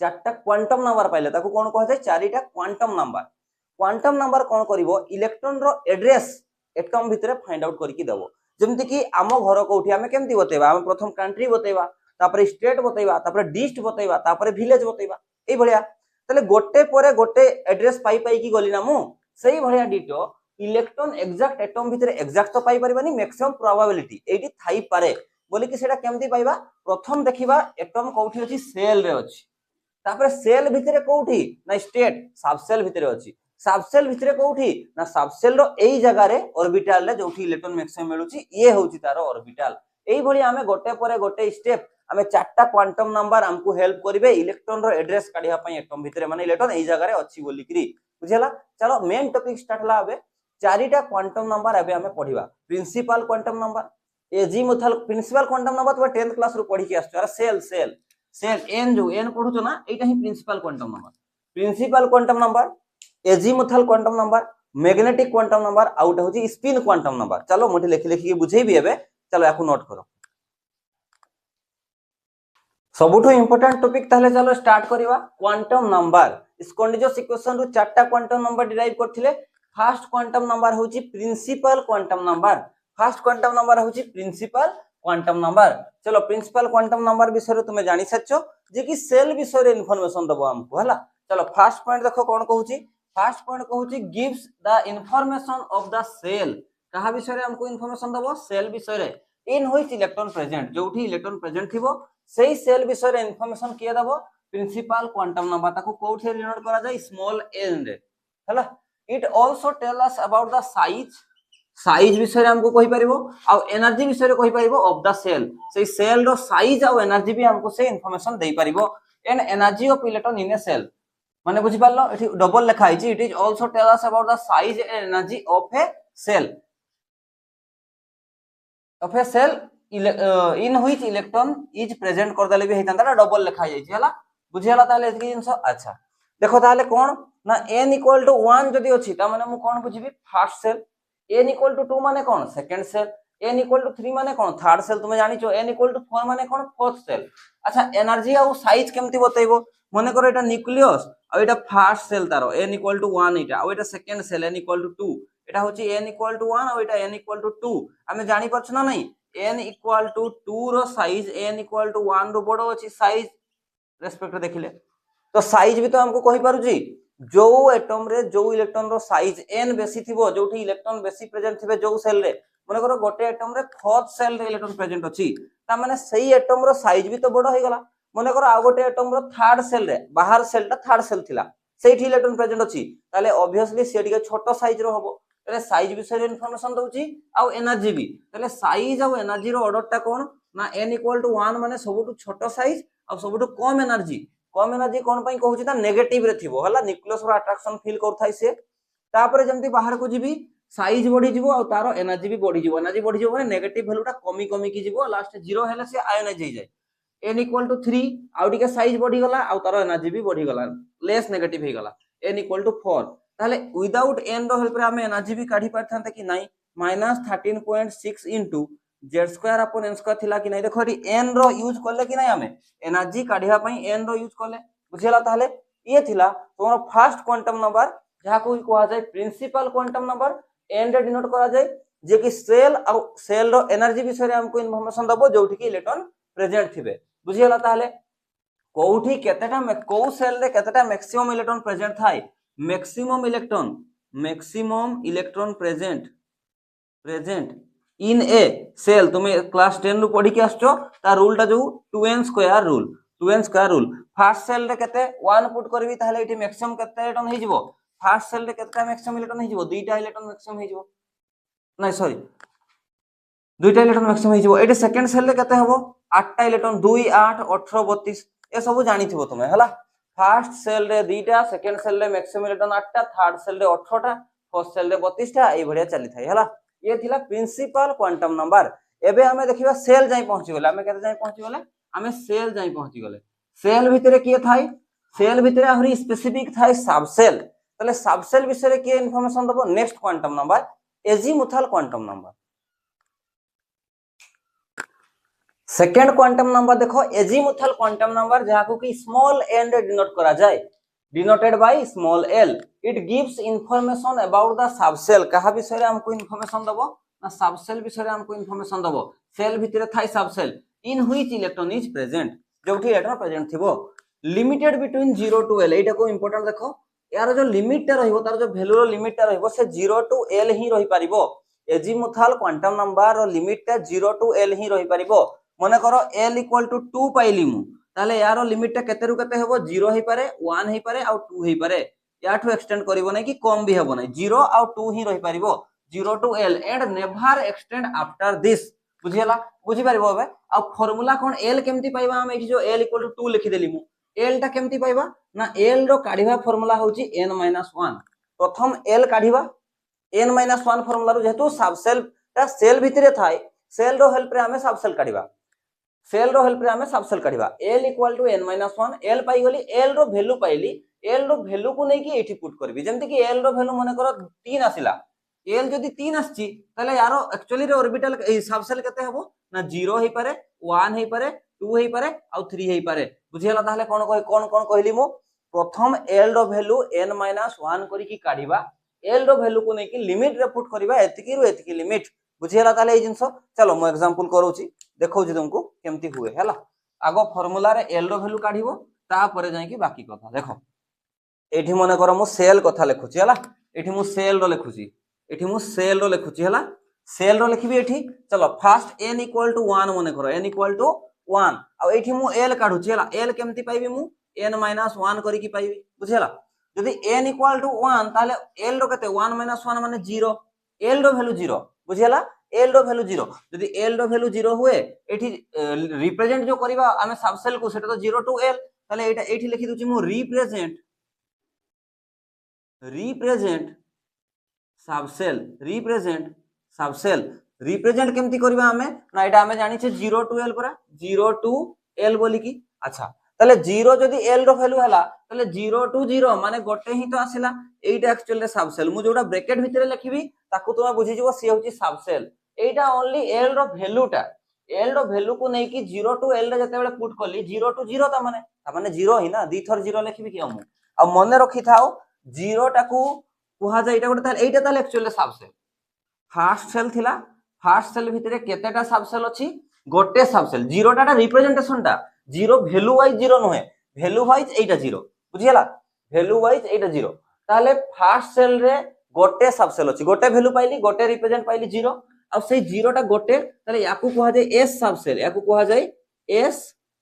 चारटा क्वांटम नंबर पाइले, ताको कोन कहै छै चारिटा क्वांटम नंबर। क्वांटम नंबर कोन करिवो, इलेक्ट्रॉन रो एड्रेस एटम भितरे फाइंड आउट करके देबो। जेमति कि आम घर कोठी आमे केमति बतेबा, आमे प्रथम कंट्री बतेबा, तापर स्टेट बतेबा, तापर डिस्ट्रिक्ट बतेबा, तापर विलेज बतेबा, एई भलिया। तले गोटे परे गोटे एड्रेस पाई पाई की गली ना मु, सेही भलिया डिटो इलेक्ट्रॉन एग्जैक्ट एटम भितरे एग्जैक्ट तो पाई परिबानी, मैक्सिमम प्रोबेबिलिटी एठी थाई पारे बोली कि सेटा केमति पाइबा। प्रथम देखिबा एटम कोठी अछि, सेल रे अछि, तापर सेल भितरे कोठी ना स्टेट सबसेल भितरे अछि, सबसेल भितरे कोठी ना सबसेल रो एई जगह रे ऑर्बिटल रे जोठी इलेक्ट्रॉन मैक्सिमम मिलुची, ये होची तारो ऑर्बिटल। एई भली आमे गोटे परे गोटे स्टेप आमे चारटा क्वांटम नंबर हमको हेल्प करिवे इलेक्ट्रॉन रो एड्रेस काढिया पई एटम भितरे, माने इलेक्ट्रॉन एई जगह रे अछि बोली करी। बुझिला, चलो मेन टॉपिक स्टार्ट ला। अबे चारिटा क्वांटम नंबर एबे हमें पढिबा। Principal quantum number, azimuthal principal quantum number तो 10th क्लास रो पढी के आछो। अरे सेल सेल सेल एन जो एन पढुचो ना, एटा ही principal quantum number. Principal quantum number, azimuthal quantum number, magnetic quantum number, आउट होची स्पिन क्वांटम नंबर। चलो मोठी लिखि लिखि के बुझेबी एबे, चलो याकू नोट करो। सबुठो इंपोर्टेंट टॉपिक ताहले चलो स्टार्ट करिवा। क्वांटम नंबर, स्कॉन्डिजियस इक्वेशन रु चारटा क्वांटम नंबर डिराइव करथिले। फर्स्ट क्वांटम नंबर होची principal quantum number, first quantum number होची प्रिंसिपल क्वांटम नंबर। चलो प्रिंसिपल क्वांटम नंबर विषय तुमे जानि सच्चो जे कि सेल विषय रे इन्फॉर्मेशन दबो हमको हला। चलो फर्स्ट पॉइंट देखो कोन कहूची, फर्स्ट पॉइंट कहूची gives the information of the shell. कहा विषय रे हमको इन्फॉर्मेशन दबो, सेल विषय रे। इन व्हिच इलेक्ट्रॉन प्रेजेंट, जोठी इलेक्ट्रॉन प्रेजेंट थिबो सेही सेल विषय रे इन्फॉर्मेशन किए दबो प्रिंसिपल क्वांटम नंबर, ताको कोठी डिनोट करा जाय स्मॉल एन रे हला। It also tell us about the size, size विषय रे हमको कहि परिबो, आ एनर्जी विषय रे कहि परिबो ऑफ द सेल। सेही सेल रो साइज आ एनर्जी भी हमको से इन्फॉर्मेशन देई परिबो। And energy of electron in a shell, माने बुझि पारलो, एठी डबल लिखा आइछि। It is also tell us about the size and energy of a shell, of a shell in which electron is present कर देले भी हेतांता डबल लिखा जाइछि हला। बुझियाला ताले एतकी जिंस। अच्छा देखो ताले कोन ना n इक्वल टू 1 जदी अछि ता माने मु कोन बुझिबी first shell, n equal to 2 माने कोन second shell, n equal to 3 माने कोन थर्ड सेल। तुमे जानि छो n इक्वल टू 4 माने कोन फोर्थ सेल। अच्छा एनर्जी आ साइज केमति बतैबो, माने करो एटा न्यूक्लियस आ एटा फर्स्ट सेल तारो n इक्वल टू 1 एटा, आ एटा second shell n equal to 2, एटा होची n equal to 1 uh Etah n equal to 2। हमें जानि परछ ना नहीं, n इक्वल टू 2 रो साइज n इक्वल टू 1 रो बडो अछि साइज रेस्पेक्ट देखिले, तो साइज भी तो हमको कहि पारुची जो एटम रे जो इलेक्ट्रॉन रो साइज n बेसी थिबो, जोठी इलेक्ट्रॉन बेसी प्रेजेंट थिबे जो सेल रे, माने करो गोटे एटम रे फोर्थ सेल रे इलेक्ट्रॉन प्रेजेंट अछि, ता माने सही एटम रो साइज भी तो बडो हे गला। माने करो आ गोटे एटम रो थर्ड सेल रे, बाहर सेल ता थर्ड सेल थिला, सेठी इलेक्ट्रॉन प्रेजेंट अछि, ताले ऑब्वियसली सेठी छोटो साइज रो हबो। ताले साइज विषय इन्फॉर्मेशन दउची आ एनर्जी भी, ताले साइज आ एनर्जी रो ऑर्डर ता कोन ना n इक्वल टू 1 माने सबुटु छोटो साइज आ सबुटु कम एनर्जी। कम एनर्जी कोन पई कहूची ता नेगेटिव रे थिबो हला, न्यूक्लियस रो अट्रैक्शन फील करथाई से। तापर जेमति बाहर को जीबी साइज बढ़ी जीवो आ तारो एनर्जी भी बढ़ी जीवो, एनर्जी बढ़ी जीवो माने नेगेटिव वैल्यू ता कमी कमी की जीवो, लास्ट 0 हेले से आयोनाइज हो जाय। n इक्वल टू 3 आउ टिके साइज बढ़ी गला आ तारो एनर्जी भी बढ़ी गला, लेस नेगेटिव हे गला। n इक्वल टू 4 ताले विदाउट n रो हेल्प रे हमें एनर्जी भी काढी पारथांते कि नाही, -13.6 इनटू z² अपन n² थिला कि नाही। देखो n रो यूज करले कि नाही, हमें एनर्जी काढिया पई n रो यूज करले। बुझिला ताले ये थिला तोर फर्स्ट क्वांटम नंबर, जहा को कहवा जाय प्रिंसिपल क्वांटम नंबर। n रे डिनोट करा जाय जे कि सेल आ सेल रो एनर्जी विषय रे हमको इन्फॉर्मेशन दबो जोठी कि इलेक्ट्रॉन प्रेजेंट थिबे। बुझिला ताले कोठी केतेटा में को सेल रे केतेटा मैक्सिमम इलेक्ट्रॉन प्रेजेंट थाय, maximum electron present present in a shell तुम क्लास 10 रु पढ़ी के आसछो ता रूलटा जो 2n square rule first cell रे केते 1 पुट करबी ताहले एठी मैक्सिमम केते इलेक्ट्रॉन हे जिवो फर्स्ट सेल रे केते मैक्सिमम इलेक्ट्रॉन हे जिवो दुईटा इलेक्ट्रॉन मैक्सिमम हे जिवो नहीं सॉरी दुईटा इलेक्ट्रॉन मैक्सिमम हे जिवो एठी सेकंड सेल रे केते हबो 8टा इलेक्ट्रॉन 2 8 18 32 ए सब जानिथिबो तुमे हला फर्स्ट सेल रे दुईटा सेकंड सेल रे मैक्सिमम इलेक्ट्रॉन 8टा थर्ड सेल रे 18टा फोर्थ सेल रे 32टा ए भडिया चली थाई हला ये थिला प्रिंसिपल क्वांटम नंबर एबे हमें देखिबा सेल जाई पहुंची गेले हमें केते जाई पहुंची गेले हमें सेल जाई पहुंची गेले सेल भितरे किए थाई सेल भितरे आहुरी स्पेसिफिक थाई सबसेल तले सबसेल विषय रे किए इंफॉर्मेशन दबो next quantum number azimuthal quantum number second quantum number देखो एजीमुथल क्वांटम नंबर जहां की स्मॉल एन रे डिनोट करा जाए denoted by small l it gives information about the subshell कहा विषय रे हमको इंफॉर्मेशन दबो ना सबसेल विषय रे हमको इंफॉर्मेशन दबो सेल भितरे थाई subshell in which electron is present जोठी इलेक्ट्रॉन प्रेजेंट थिबो लिमिटेड बिटवीन 0 टू एल एटा को इंपोर्टेंट देखो यार जो लिमिट टा रहिबो तार जो वैल्यू रो लिमिट टा रहिबो से 0 टू एल ही रहि परिबो एजीमुथल क्वांटम नंबर रो लिमिट टा 0 टू एल ही रहि परिबो मने करो l इक्वल टू 2 पाइली मु ताले यारो लिमिट टा केते रु केते हेबो 0 हे पारे 1 हे पारे आ 2 हे पारे याठो एक्सटेंड करिवो नै कि कम भी हेबो नै 0 आ 2 ही रहि परिबो 0 to l and never extend after this बुझियला बुझि परिबो बे आ फार्मूला कोन l केमति पाइबा हम एठी जो l इक्वल टू 2 लिखि देली मु l टा केमति पाइबा ना l रो काढिबा फार्मूला होची n - 1 प्रथम l काढिबा n - 1 फार्मूला रो जेतु सबसेल ता सेल भितरे थाई सेल रो हेल्प रे हमें सबसेल काढिबा सेल रो हेल्प रे हमें सबसेल काढिबा l equal to n - 1 l पाई गली l रो वैल्यू पाइली l रो वैल्यू को नै कि एठी पुट करबी जेमति कि l रो वैल्यू माने करो 3 आसिला l जदी 3 आछि तले यारो एक्चुअली रे ऑर्बिटल ए सबसेल केते हबो ना 0 हे पारे 1 हे पारे 2 हे पारे आ 3 हे पारे बुझियला ताहले कोन कहली मु प्रथम l रो वैल्यू n - 1 करी कि काढिबा l रो वैल्यू को नै कि लिमिट रे पुट करबा एतिकी रु एतिकी लिमिट बुझियला ताहले ए जिंस चलो मु एग्जांपल करूची देखौ जी तुमको केमती हुए हैला आगो फार्मूला रे l रो वैल्यू काढिबो ता परे जाई कि बाकी कथा देखो एठी मने करो मु सेल कथा लेखुची हैला एठी मु सेल रो लेखुची एठी मु सेल रो लेखुची हैला सेल रो लिखबी एठी चलो फर्स्ट n इक्वल टू 1 मने करो n इक्वल टू 1 आ एठी मु l काढुची हैला l केमती पाइबी मु n - 1 करी कि पाइबी बुझियला जदी n इक्वल टू 1 ताले l रो केते 1 - 1 माने 0 l रो वैल्यू 0 बुझियला l रो वैल्यू 0 जदी l रो वैल्यू 0 हुए एठी रिप्रेजेंट जो करबा हमें सबसेल को सेटा तो 0 टू l ताले एटा एठी लिखि दुची मु रिप्रेजेंट सबसेल रिप्रेजेंट केमती करबा हमें ना एटा हमें जानि छे 0 टू l परा 0 टू l बोली की अच्छा ताले 0 जदी l रो वैल्यू हला ताले 0 टू 0 माने गोटे ही तो आसिला एटा एक्चुअली सबसेल मु जोटा ब्रैकेट भितरे लिखिबी ताकू तुमे बुझी जिवो सी होची सबसेल एटा ओनली l रो वैल्यूटा l रो वैल्यू को नै कि 0 टू l रे जते बेले पुट करली 0 टू 0 ता माने 0 ही ना दी थर 0 लिखिबी कि हम आ मने रखि थाओ 0 टाकू कुहा जाय एटा गोटे ताले एटा ताले एक्चुअली सबसेल फर्स्ट सेल थिला फर्स्ट सेल भितरे केतेटा सबसेल अछि गोटे सबसेल 0 टाटा रिप्रेजेंटेशन टा 0 वैल्यू वाइज 0 नहे वैल्यू वाइज एटा 0 बुझियला वैल्यू वाइज एटा 0 ताले फर्स्ट सेल रे गोटे सबसेल अछि गोटे वैल्यू पाइली गोटे रिप्रेजेंट पाइली 0 अब से 0 टा गोटे ताले याकू कोहा जाय s सबसेल याकू कोहा जाय s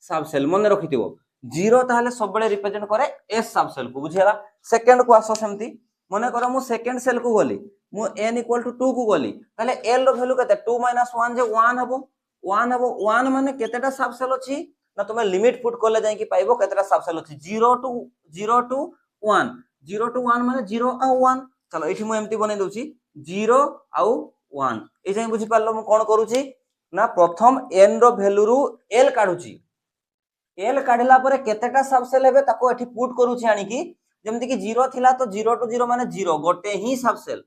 सबसेल मने रखिथिबो 0 ताले सब बेले रिप्रेजेंट करे s सबसेल को बुझियला सेकंड को आसो सेमती मने करो मु सेकंड सेल को गली मु n इक्वल टू 2 को गली ताले l रो वैल्यू केते 2 - 1 जे 1 हबो 1 माने केतेटा सबसेल अछि ना तुमे लिमिट पुट करले जाय कि पाइबो केतेटा सबसेल अछि 0 टू 1 0 टू 1 माने 0 आ 1 चलो एठी मु एम्ति बनै दउची 0 आ 1 ए जाय बुझि पारलो मु कोन करूची ना प्रथम n रो वैल्यू रु l काढुची l काढला परे केतेटा सबसेल हेबे ताको एठी पुट करूची आनी कि जेमति कि 0 थिला तो 0 टू 0 माने 0 गोटे ही सबसेल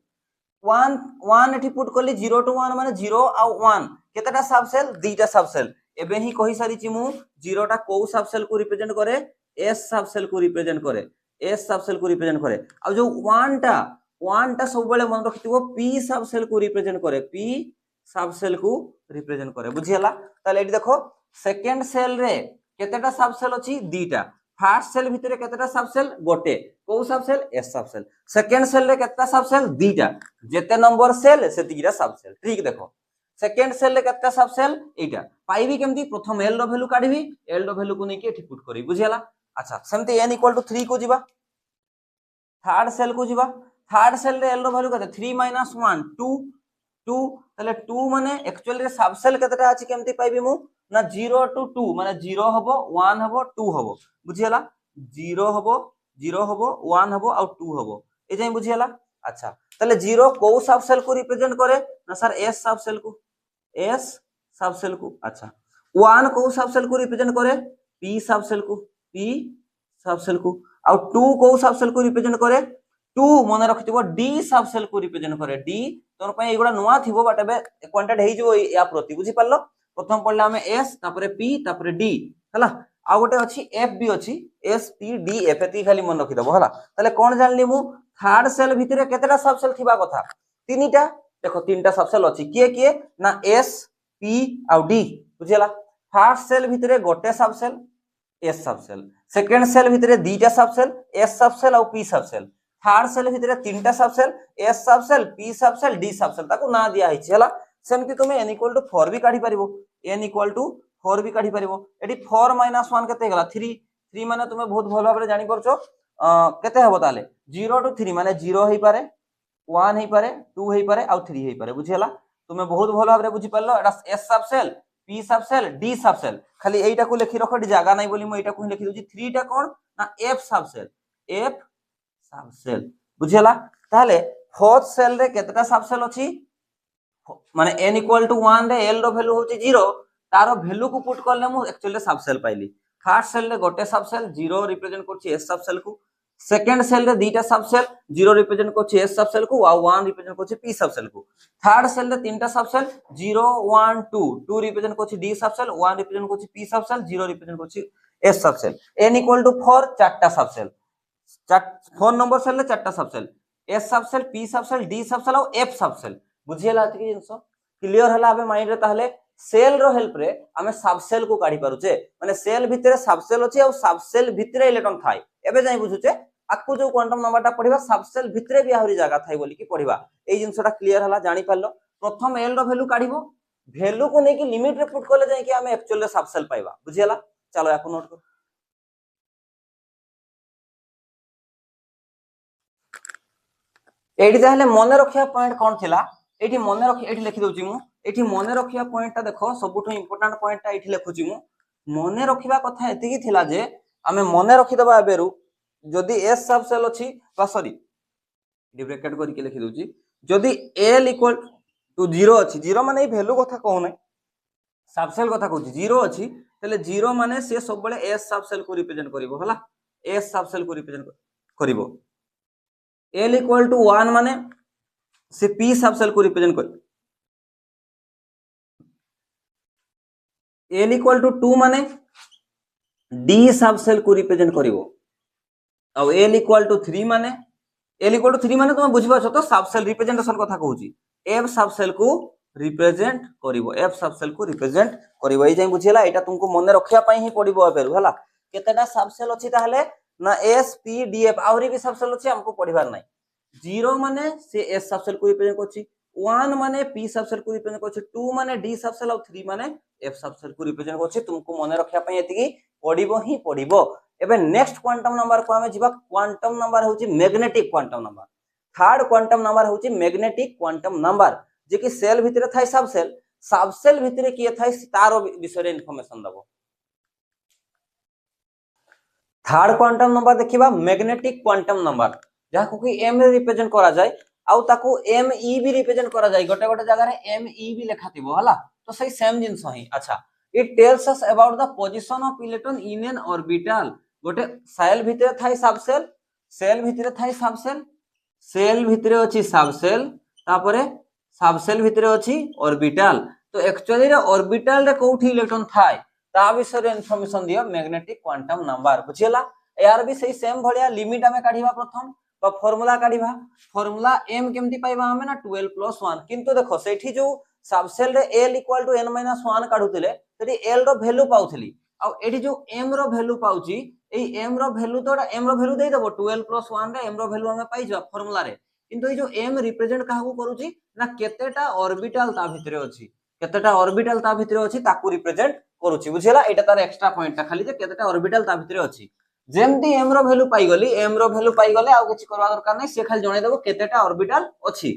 1 एठी पुट करली 0 टू 1 माने 0 आ 1 केतेटा सबसेल दीटा सबसेल एबे ही कहि सारी छि मु 0 टा को सबसेल को रिप्रेजेंट करे s सबसेल को रिप्रेजेंट करे s सबसेल को रिप्रेजेंट करे आ जो 1 टा सब बेले मन रखिथिबो p सबसेल को रिप्रेजेंट करे p सबसेल को रिप्रेजेंट करे बुझियला ताले एठी देखो सेकंड सेल रे केतेटा सबसेल अछि दीटा फास्ट सेल भितर केतेटा सब सेल गोटे को सब सेल एस सब सेल सेकंड सेल रे केतेटा सब सेल दीटा जेते नंबर सेल सेतिकीटा सब सेल ठीक देखो सेकंड सेल रे केतेटा सब सेल एटा पाइबी केमती प्रथम एल रो वैल्यू काढिबी एल रो वैल्यू को नेकी एठी पुट करी बुझियाला अच्छा सेमती n = 3 को जीवा थर्ड सेल को जीवा थर्ड सेल रे एल रो वैल्यू केते 3 - 1 2 2 तले 2 माने एक्चुअली रे सब सेल केतेटा अछि केमती पाइबी मु ना 0 to 2 माने 0 हबो 1 हबो 2 हबो बुझियाला 0 हबो 0 हबो 1 हबो और 2 हबो ए जाई बुझियाला अच्छा तले 0 को सब सेल को रिप्रेजेंट करे ना सर एस सब सेल को अच्छा 1 को सब सेल को रिप्रेजेंट करे पी सब सेल को और 2 को सब सेल को रिप्रेजेंट करे 2 मन रखिथिबो डी सब सेल को रिप्रेजेंट करे डी तोर पय एगुडा नुवा थिबो बट एबे क्वांटेड हेइ जबो या प्रति बुझी पारलो प्रथम पढ़ले हमें एस तापरे पी तापरे डी हला आ गोटे अछि एफ भी अछि एस पी डी एफ एती खाली मन रखि दबो हला तले कोन जानली मु थर्ड सेल भितरे केतेटा सब सेल थिबा कथा तीनटा देखो तीनटा सब सेल अछि किए ना एस पी आ डी बुझिला फर्स्ट सेल भितरे गोटे सब सेल एस सब सेल सेकंड सेल भितरे दीटा सब सेल एस सब सेल और पी सब सेल थर्ड सेल भितरे तीनटा सब सेल एस सब सेल पी सब सेल डी सब सेल ताको ना दिया हिछ हला सेमति तुमे n = 4 भी काढी परिबो n = 4 भी काढी परिबो एडी 4 - 1 केते गला 3 3 माने तुमे बहुत भलो भाबरे जानि परछो केते हबो ताले 0 to 3 माने 0 हेइ पारे 1 हेइ पारे 2 हेइ पारे और 3 हेइ पारे बुझियला तुमे बहुत भलो भाबरे बुझि परलो एटा एस सब सेल पी सब सेल डी सब सेल खाली एइटा को लिखि रखो जागा नै बोली म एइटा को लिखि दोजी 3 टा कोन ना एफ सब सेल बुझियला ताले फोर्थ सेल रे केतेटा सब सेल अछि माने n = 1 रे l रो वैल्यू होची 0 तारो वैल्यू को पुट करले मु एक्चुअली सब सेल पाइली फर्स्ट सेल रे गोटे सब सेल 0 रिप्रेजेंट करछि s सब सेल को सेकंड सेल रे दीटा सब सेल 0 रिप्रेजेंट करछि s सब सेल को आ 1 रिप्रेजेंट करछि p सब सेल को थर्ड सेल रे तीनटा सब सेल 0 1 2 2 रिप्रेजेंट करछि d सब सेल 1 रिप्रेजेंट करछि p सब सेल 0 रिप्रेजेंट करछि s सब सेल n = 4 चारटा सब सेल 4 नंबर सेल रे चारटा सब सेल s सब सेल p सब सेल d सब सेल और f सब सेल बुझियला कि जिंसो क्लियर हला अबे माइंड रे ताहले सेल रो हेल्प रे हमें सब सेल को काढी पारुचे माने सेल भितरे सब सेल अछि और सब सेल भितरे इलेक्ट्रॉन थाई एबे जाई बुझुचे आकु जो क्वांटम नंबरटा पढिबा सब सेल भितरे भी आहुरी जागा थाई बोली कि पढिबा ए जिंसोटा क्लियर हला जानि पारलो प्रथम एल रो वैल्यू काढिबो वैल्यू को नै कि लिमिट रे पुट करले जाई कि हमें एक्चुअली सब सेल पाइबा बुझियला चलो याको नोट कर एडी ताहले मने रखिया पॉइंट कोन थिला एठी मने रखि एठी लिखि दोची मु एठी मने रखिया पॉइंटटा देखो सबुठो इंपोर्टेंट पॉइंटटा एठी लिखुची मु मने रखिबा कथा एति कि थिला जे हमें मने रखि दबा एबेरु जदी s सब सेल अछि बा सॉरी डी ब्रैकेट करके लिखि दोची जदी l = 0 अछि 0 माने ए वैल्यू कथा कहू नै सब सेल कथा कहू 0 अछि तले 0 माने से सब बळे s सब सेल को रिप्रेजेंट करिवो हला s सब सेल को रिप्रेजेंट करिवो l = 1 माने से p सब सेल को रिप्रेजेंट कर l = 2 माने d सब सेल को रिप्रेजेंट करिवो आ l = 3 माने l = 3 माने तुम बुझिबा छ तो सब सेल रिप्रेजेंटेशन कथा कहूची f सब सेल को रिप्रेजेंट करिवो f सब सेल को रिप्रेजेंट करिवो ए जाई बुझिला एटा तुमको मने रखिया पई ही पडिबो एबेरु हला केतेटा सब सेल अछि ताहले ना s p d f आउरी भी सब सेल अछि हमको पढिबार नै 0 माने से s सब सेल को रिप्रेजेंट करछि 1 माने p सब सेल को रिप्रेजेंट करछि 2 माने d सब सेल और 3 माने f सब सेल को रिप्रेजेंट करछि तुमको मने रखिया पई एतिकी पढिबो ही पढिबो एबे नेक्स्ट क्वांटम नंबर को हमें जिबा क्वांटम नंबर होछि magnetic quantum number third quantum number होछि मैग्नेटिक क्वांटम नंबर जे कि सेल भितरे थाई सब सेल भितरे किए थाई तारो विषय रे इंफॉर्मेशन दबो थर्ड क्वांटम नंबर देखिबा मैग्नेटिक क्वांटम नंबर जाको कि m रे रिप्रेजेंट करा जाय आउ ताको me भी रिप्रेजेंट करा जाय गोटे गोटे जगह रे me भी लिखाथिबो हला तो सही सेम जिंस ही अच्छा it tells us about the position of electron in N orbital गोटे सेल भितरे थाई सब सेल भितरे थाई सब सेल भितरे अछि सब सेल तापरे सब सेल भितरे अछि ऑर्बिटल तो एक्चुअली रे ऑर्बिटल रे कोठी इलेक्ट्रॉन थाई ता विषय रे इंफॉर्मेशन दियो मैग्नेटिक क्वांटम नंबर बुझियला यार भी सही सेम भलिया लिमिट हमें काढिबा प्रथम बा फार्मूला काढिबा फार्मूला m केमती पाइबा हमें ना 12 + 1 किंतु देखो सेठी जो सब सेल रे l = n - 1 काढुतिले सेठी l रो वैल्यू पाउथली आ एठी जो m रो वैल्यू पाउची एई m रो वैल्यू तो m रो वैल्यू देई देबो 12 + 1 रे m रो वैल्यू हमें पाई जा फार्मूला रे किंतु ए जो m रिप्रेजेंट काहाकू करूची ना केतेटा ऑर्बिटल ता भितरे अछि केतेटा ऑर्बिटल ता भितरे अछि ताकू रिप्रेजेंट करूची बुझिला एटा तार एक्स्ट्रा पॉइंट ता खाली जे केतेटा ऑर्बिटल ता भितरे अछि जेमती m रो वैल्यू पाई गली m रो वैल्यू पाई गले आ किछि करवा दरकार नै से खाली जणे देबो केतेटा ऑर्बिटल अछि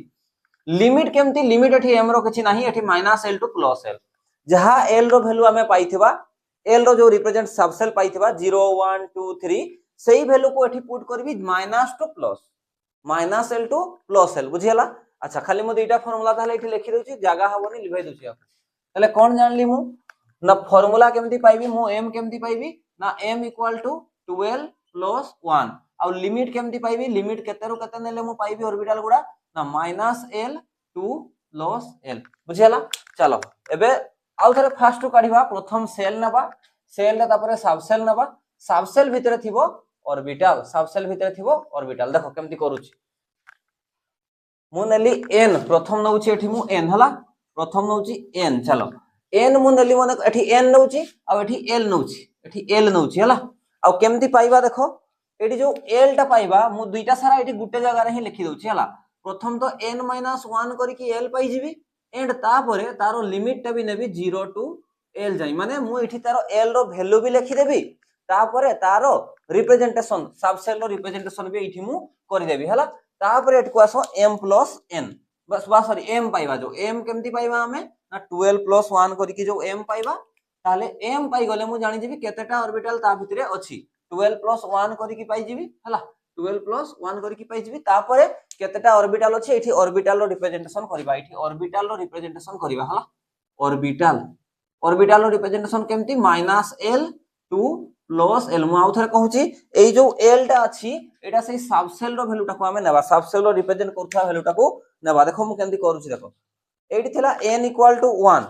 लिमिट केमती लिमिट एठी m रो किछि नाही एठी -l टू +l जहा l रो वैल्यू हमें पाइथिबा l रो जो रिप्रेजेंट सबसेल पाइथिबा 0 1 2 3 सेही वैल्यू को एठी पुट करबी minus to plus -l to +l बुझियला अच्छा खाली मो दुईटा फार्मूला ताले एठी लिखि दोची जागा हबोनी लिभाइ दोची आप ताले कोन जानली मु ना फार्मूला केमती पाइबी मु m केमती पाइबी ना m = 12 + 1 आ लिमिट केमती पाइबी लिमिट केते रो केते नेले मु पाइबी ऑर्बिटल गुडा ना -l टू +l बुझियला चलो एबे आउ थरे फास्ट काढिबा प्रथम सेल नबा सेल रे तापरे सबसेल भितरे थिबो ऑर्बिटल सबसेल भितरे थिबो ऑर्बिटल देखो केमती करूची मु नेली n प्रथम नउची एठी मु n हला प्रथम नउची n चलो n मु नेली माने एठी n नउची आ एठी l नउची एठी l नउची हला आ केमती पाइबा देखो एठी जो l टा पाइबा मु दुईटा सारा एठी गुटे जगह रे ही लिखि दोची हला प्रथम तो n - 1 करी की l पाई जिबी एंड तापरे तारो लिमिट टा भी नेबी 0 टू l जाई माने मु एठी तारो l रो वैल्यू भी लिखि देबी तापरे तारो रिप्रेजेंटेशन सबसेल रो रिप्रेजेंटेशन भी एठी मु करि देबी हला तापरे एठको आसो m + n बस सॉरी m पाइबा जो m केमती पाइबा हमें ना 12 + 1 करी की जो m पाइबा ताले m पाई गले मु जानि जिबी केतेटा ऑर्बिटल ता भितरे अछि 12 + 1 करी की पाई जिबी हला 12 + 1 करी की पाई जिबी तापरे केतेटा ऑर्बिटल अछि एठी ऑर्बिटल रो रिप्रेजेंटेशन करबा एठी ऑर्बिटल रो रिप्रेजेंटेशन करबा हला ऑर्बिटल रो रिप्रेजेंटेशन केमती -l टू +l मु आउ थरे कहूची एई जो l टा अछि एटा सेही सबसेल रो वैल्यू टाको हमें नेबा सबसेल रो रिप्रेजेंट करथवा वैल्यू टाको नेबा देखो मु केमती करूची देखो एठी थिला n = 1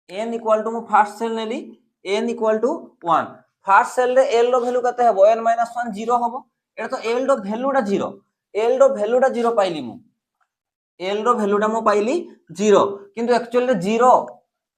n = मु फर्स्ट सेल नेली n = 1 फर्स्ट सेल रे l रो वैल्यू कते हबो n - 1 0 हबो एटा तो l रो वैल्यूटा 0 l रो वैल्यूटा 0 पाइली मु l रो वैल्यूटा मु पाइली 0 किंतु एक्चुअली रे 0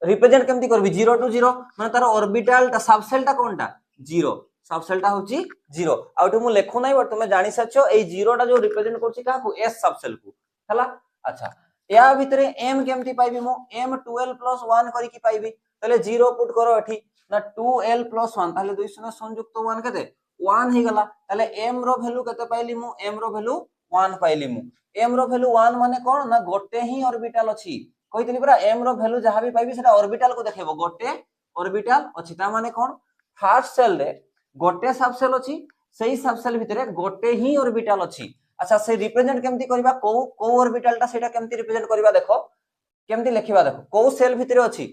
रिप्रेजेंट केमती करबी 0 टू 0 माने तार ऑर्बिटल ता सबसेल टा कोनटा 0 सबसेल टा होची 0 आउटू मु लेखु नै बट तुमे जानि सचो ए 0 टा जो रिप्रेजेंट करची काकू s सबसेल को हला अच्छा या भितरे m केमती पाइबी मु m 12 + 1 करी की पाइबी तले 0 पुट करो एठी ना 2l + 1 ताले 2 शून्य संयुक्त 1 केते 1 ही गला ताले m रो वैल्यू केते पाइली मु m रो वैल्यू 1 पाइली मु m रो वैल्यू 1 माने कोन ना गोटे ही ऑर्बिटल अछि कहितली परा m रो वैल्यू जहां भी पाइबी सेटा ऑर्बिटल को देखेबो गोटे ऑर्बिटल अछि ता माने कोन फर्स्ट सेल रे गोटे सबसेल अछि सेही सबसेल भितरे गोटे ही ऑर्बिटल अछि अच्छा से रिप्रेजेंट केमती करबा को ऑर्बिटल ता सेटा केमती रिप्रेजेंट करबा देखो केमती लिखिबा देखो को सेल भितरे अछि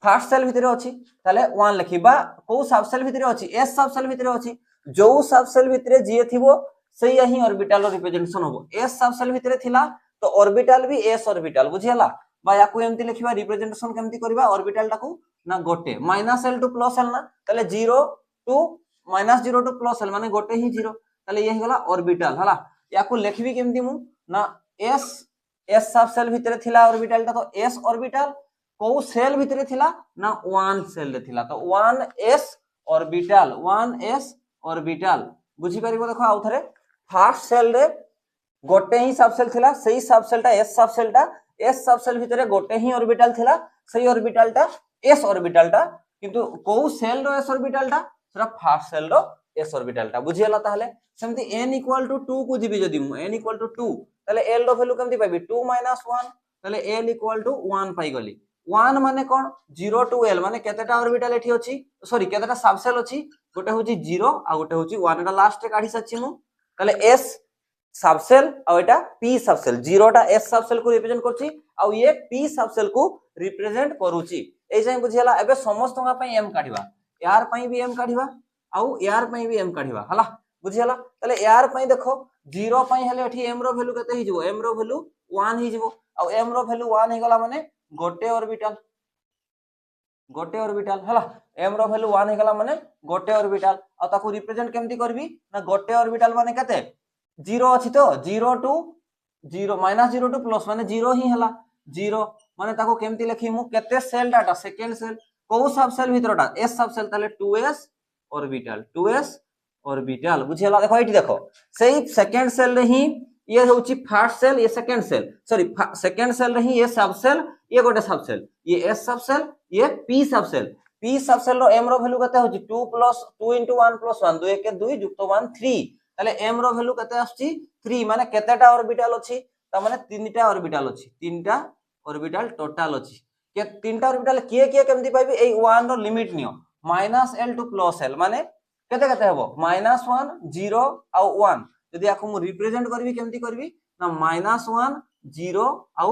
फर्स्ट सेल भितरे अछि ताले 1 लिखिबा को सबसेल भितरे अछि s सबसेल भितरे अछि जो सबसेल भितरे जे थिबो सेही ही ऑर्बिटल रो रिप्रेजेंटेशन होबो s सबसेल भितरे थिला तो ऑर्बिटल भी s ऑर्बिटल बुझियला बा याकू एमती लिखिबा रिप्रेजेंटेशन केमती करबा ऑर्बिटल टाकू ना गोटे -l टू +l ना ताले 0 टू -0 टू +l माने गोटे ही 0 ताले ये हिगला ऑर्बिटल हला याकू लिखबी केमती मु ना s सबसेल भितरे थिला ऑर्बिटल टा तो s ऑर्बिटल को सेल भितरे थिला ना 1 सेल रे थिला तो 1s ऑर्बिटल बुझी परिबो देखो आउ थरे फर्स्ट सेल रे गोटे ही सबसेल थिला सेही सबसेल टा s सबसेल भितरे गोटे ही ऑर्बिटल थिला सेही ऑर्बिटल टा s ऑर्बिटल टा किंतु को सेल रो s ऑर्बिटल टा सेरा first cell row s orbital टा बुझियला ताहले सेमती n = 2 को जिबी जदी मु n = 2 ताले l रो वैल्यू केमती पाइबी 2 - 1 ताले l = 1 पाई गली 1 माने कोन 0 टू l माने केतेटा ऑर्बिटल एठी अछि सॉरी केतेटा सबसेल अछि गोटे होची 0 आ गोटे होची 1 एटा लास्ट रे काढी सच्ची मु ताले s सबसेल आ एटा p सबसेल 0 टा s सबसेल को रिप्रेजेंट करछि आ ये p सबसेल को रिप्रेजेंट करूछि ए जाय बुझियला एबे समस्त का पई m काढिबा यार पई भी m काढिबा आ यार पई भी m काढिबा हला बुझियला ताले यार पई देखो 0 पई हेले एठी m रो वैल्यू केते हि जिवो m रो वैल्यू 1 हि जिवो आ m रो वैल्यू 1 हि गला माने गोटे ऑर्बिटल हला m रो वैल्यू 1 हि गला माने गोटे ऑर्बिटल आ ताकू रिप्रेजेंट केमती करबी ना गोटे ऑर्बिटल माने केते 0 अछि तो 0 टू 0 -0 टू प्लस माने 0 ही हला 0 माने ताको केमती लिखी मु केते सेल डाटा सेकंड सेल को सब सेल भितरटा s सब सेल ताले 2s ऑर्बिटल बुझियला देखो एठी देखो सेही सेकंड सेल रे ही ये होची फर्स्ट सेल ये second shell sorry second shell रे ही ये सब सेल ये गोटे सब सेल ये s सब सेल ये p सब सेल रो m रो वैल्यू कते होची 2 + 2 * 1 + 1 2 1 2 जुक्त 1 3 ताले m रो वैल्यू कते आछी 3 माने केतेटा ऑर्बिटल अछि त माने तीनटा ऑर्बिटल अछि तीनटा ऑर्बिटल टोटल अछि के तीनटा ऑर्बिटल किए केमति पाइबे ए 1 रो लिमिट नियो -l टू +l माने केते केते हबो -1 0 आ 1 यदि आको मु रिप्रेजेंट करबी केमति करबी ना -1 0 आ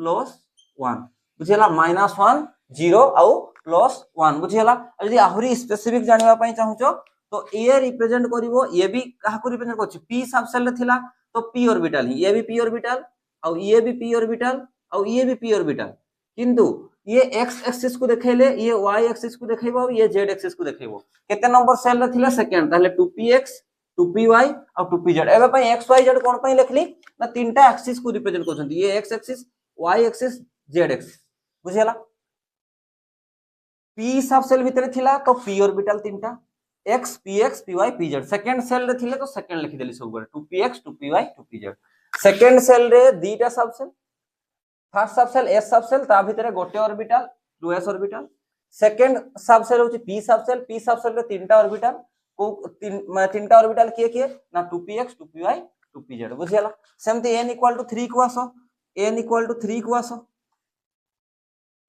+1 बुझियला -1 0 आ +1 बुझियला यदि आहुरी स्पेसिफिक जानिबा पई चाहूचो तो ए रिप्रेजेंट करिवो ये भी काहा को रिप्रेजेंट करछि p सब सेल थिला तो p ऑर्बिटल ये भी p ऑर्बिटल आ ये भी p ऑर्बिटल आ ये भी p ऑर्बिटल किंतु ये x एक्सिस को देखेले ये y एक्सिस को देखेबो ये z एक्सिस को देखेबो केते नंबर सेल रे थिला सेकंड ताले 2px 2py और 2pz एबे पई x y z कोन पई लिखली ना तीनटा एक्सिस को रिप्रेजेंट करछंती ये x axis y axis z axis बुझियला p सब सेल भितरे थिला तो p ऑर्बिटल तीनटा x px py pz second shell रे थिले तो सेकंड लिखि देली सब बारे 2px 2py 2pz second shell रे दीटा सब सेल फर्स्ट सब सेल s सब सेल ता भितरे गोटे ऑर्बिटल 2s ऑर्बिटल सेकंड सब सेल होची p सब सेल रे तीनटा ऑर्बिटल को तीनटा ऑर्बिटल किए ना 2px 2py 2pz बुझियला सेमती n = 3 को आसो n = 3 को आसो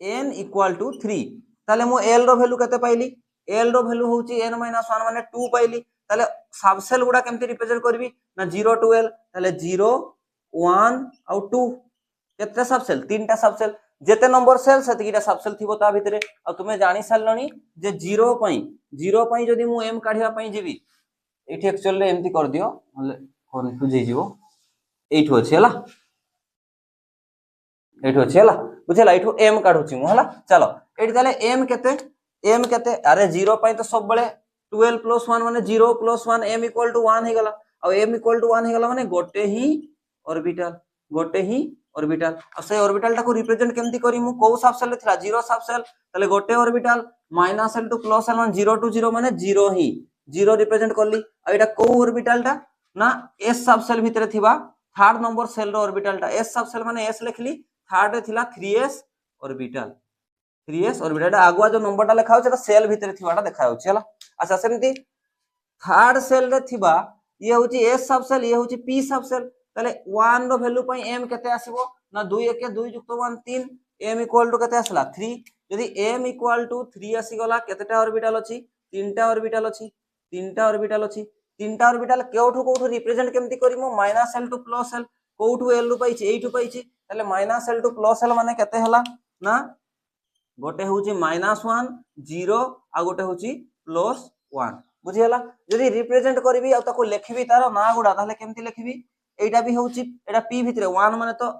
n = 3 ताले मो l रो वैल्यू कते पाइली l रो वैल्यू होची n - 1 माने 2 पाइली ताले सब सेल गुडा केमति रिप्रेजेंट करबी ना 0 to l ताले 0 1 और 2 केते सब सेल तीनटा सब सेल जेते नंबर सेल सेतिटा सब सेल थिबो ता भितरे आ तुमे जानि सारलनी जे 0 पई जदी मु m काढिया पई जेबी एठी एक्चुअली एमति कर दियो मतलब कन्फ्यूज हे जीवो एठो अछि हला बुझला एठो m काढुची मु हला चलो एठी ताले m केते अरे 0 पई तो सब बळे 12 + 1 माने 0 + 1 m = 1 हे गला आ m = 1 हे गला माने गोटे ही ऑर्बिटल आ से ऑर्बिटल टा को रिप्रेजेंट केमति करी मु को सब सेल थिला 0 सब सेल तले गोटे ऑर्बिटल -l टू +l माने 0 to 0 माने 0 ही 0 रिप्रेजेंट करली आ एटा को ऑर्बिटल टा ना s सब सेल भितरे थिबा third number cell row orbital टा s सब सेल माने s लिखली थर्ड रे थिला 3s ऑर्बिटल आगुआ जो नंबर टा लिखा होछ सेल भितरे थिबाटा देखा होछ हला अच्छा सेमती थर्ड सेल रे थिबा ये होची s सब सेल ये होची p सब सेल ताले 1 रो वैल्यू पई m केते आसीबो ना 2 1 2 जुक्त 1 3 m = केते आसला 3 यदि m = 3 आसी गला केतेटा ऑर्बिटल अछि तीनटा ऑर्बिटल अछि तीनटा ऑर्बिटल केउठु रिप्रेजेंट केमति करिमो -l टू +l कोउठु l रु पाइछि एठु पाइछि ताले -l टू +l माने केते हला ना गोटे होची -1 0 आ गोटे होची +1 बुझियला जदी रिप्रेजेंट करबी आ ताको लिखबी तारो ना गुडा ताले केमति लिखबी एटा भी होची एटा p भितरे 1 माने तो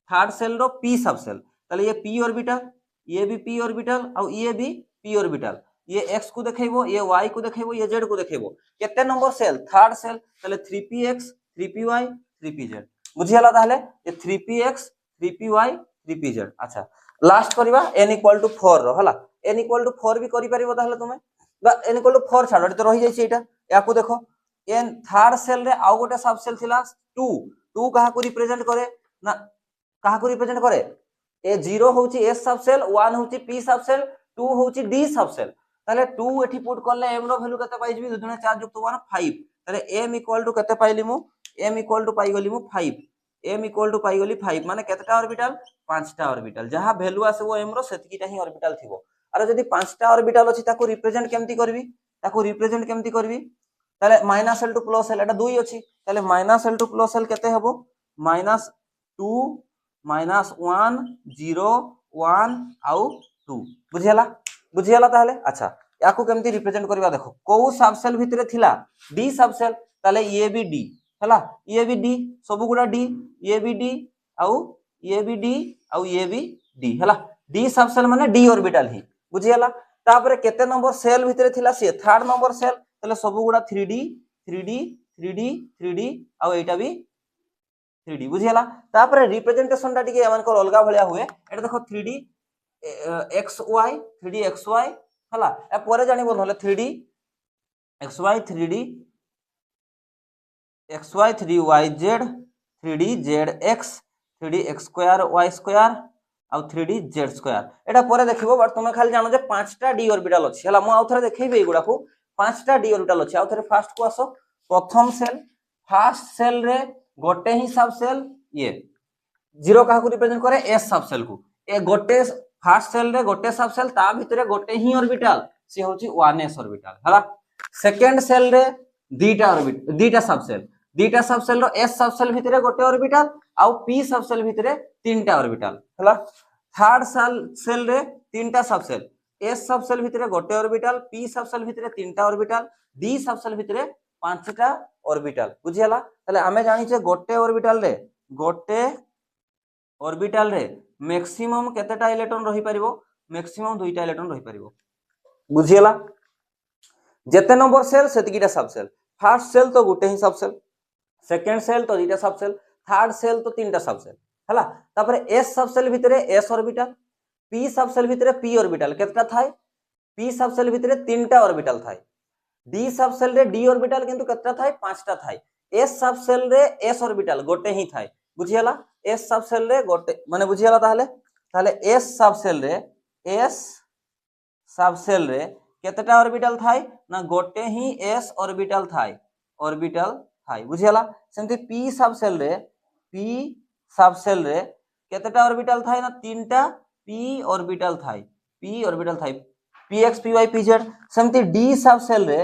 थर्ड सेल रो p सब सेल ताले ये p ऑर्बिटल ये भी p ऑर्बिटल और ये भी p ऑर्बिटल ये x को देखेबो ये y को देखेबो ये z को देखेबो केते नंबर सेल थर्ड सेल ताले 3px 3py 3pz बुझियला ताले ये 3px 3py 3pz अच्छा लास्ट करबा n = 4 रो हला n = 4 भी करि परिबो ताले तुमे बा n = 4 छाडो तो रहि जाइछि एटा याकू देखो n थर्ड सेल रे आ गोटे सब सेल थिला 2 कहा को रिप्रेजेंट करे ना कहा को रिप्रेजेंट करे ए 0 होची s सब सेल 1 होची p सब सेल 2 होची d सब सेल ताले 2 एठी पुट करले m रो वैल्यू कते पाइजबी 2 * 4 + 1 5 ताले m = कते पाइली मु m = पाइ गली मु 5 m = पाइ गली 5 माने केतेटा ऑर्बिटल 5टा ऑर्बिटल जहां वैल्यू आसेबो m रो सेतिकीटा ही ऑर्बिटल थिबो अरे जदी 5टा ऑर्बिटल अछि ताको रिप्रेजेंट केमति करबी ताले -l टू +l एटा 2 अछि ताले -l टू +l केते हबो -2 -1 0 1 आउ 2 बुझियला ताले अच्छा याकू केमति रिप्रेजेंट करबा देखो को सब सेल भितरे थिला d सब सेल ताले ये भी d हला ये भी d सब गुडा d ये भी d आउ ये भी d आउ ये भी d हला d सब सेल माने d ऑर्बिटल ही बुझियला तापरे केते नंबर सेल भितरे थिला से थर्ड नंबर सेल ताले सब गुडा 3d 3d 3d 3d आउ एटा भी 3d बुझियला तापरे रिप्रेजेंटेशन टा टिके एमान को अलगा भलिया हुए एटा देखो 3d x y 3D x Y हला ए परे जानिबो नले 3D x y 3D x y 3 y z 3D z x 3D x square y square आउ 3D जेड स्क्वायर एटा परे देखिबो बट तुमे खाली जानो जे पांचटा डी ऑर्बिटल अछि हला मु आउ थरे देखैबे एगुडा को पांचटा डी ऑर्बिटल अछि आउ थरे फर्स्ट को आसो प्रथम सेल फर्स्ट सेल रे गोटे ही सब सेल ये जीरो का को रिप्रेजेंट करे एस सब सेल को ए गोटे फर्स्ट सेल रे गोटे सब सेल ता भितरे गोटे ही ऑर्बिटल से होची 1s ऑर्बिटल हला सेकंड सेल रे दीटा सब सेल रो एस सब सेल भितरे गोटे ऑर्बिटल आउ पी सब सेल भितरे तीनटा ऑर्बिटल हला थर्ड सेल रे तीनटा सब सेल एस सब सेल भितरे गोटे ऑर्बिटल पी सब सेल भितरे तीनटा ऑर्बिटल डी सब सेल भितरे पांचटा ऑर्बिटल बुझियला तले आमे जानि जे गोटे ऑर्बिटल रे मैक्सिमम केतेटा इलेक्ट्रॉन रही परिबो मैक्सिमम दुईटा इलेक्ट्रॉन रही परिबो बुझियला जेते नंबर सेल सेतिकीटा सब सेल फर्स्ट सेल तो गोटे ही सब सेल सेकंड सेल तो दुईटा सब सेल थर्ड सेल तो तीनटा सब सेल हला तापरे एस सब सेल भितरे एस ऑर्बिटल पी सब सेल भितरे पी ऑर्बिटल केतेटा थाय पी सब सेल भितरे तीनटा ऑर्बिटल थाय डी सब सेल रे डी ऑर्बिटल किंतु केतेटा थाय पांचटा थाय एस सब सेल रे एस ऑर्बिटल गोटे ही थाय बुझियला एस सब सेल रे गोटे माने बुझियला ताहले एस सब सेल रे केतेटा ऑर्बिटल थाय ना गोटे ही एस ऑर्बिटल थाय बुझियला सेमति पी सब सेल रे केतेटा ऑर्बिटल थाय ना तीनटा पी ऑर्बिटल थाय px py pz सेमति डी सब सेल रे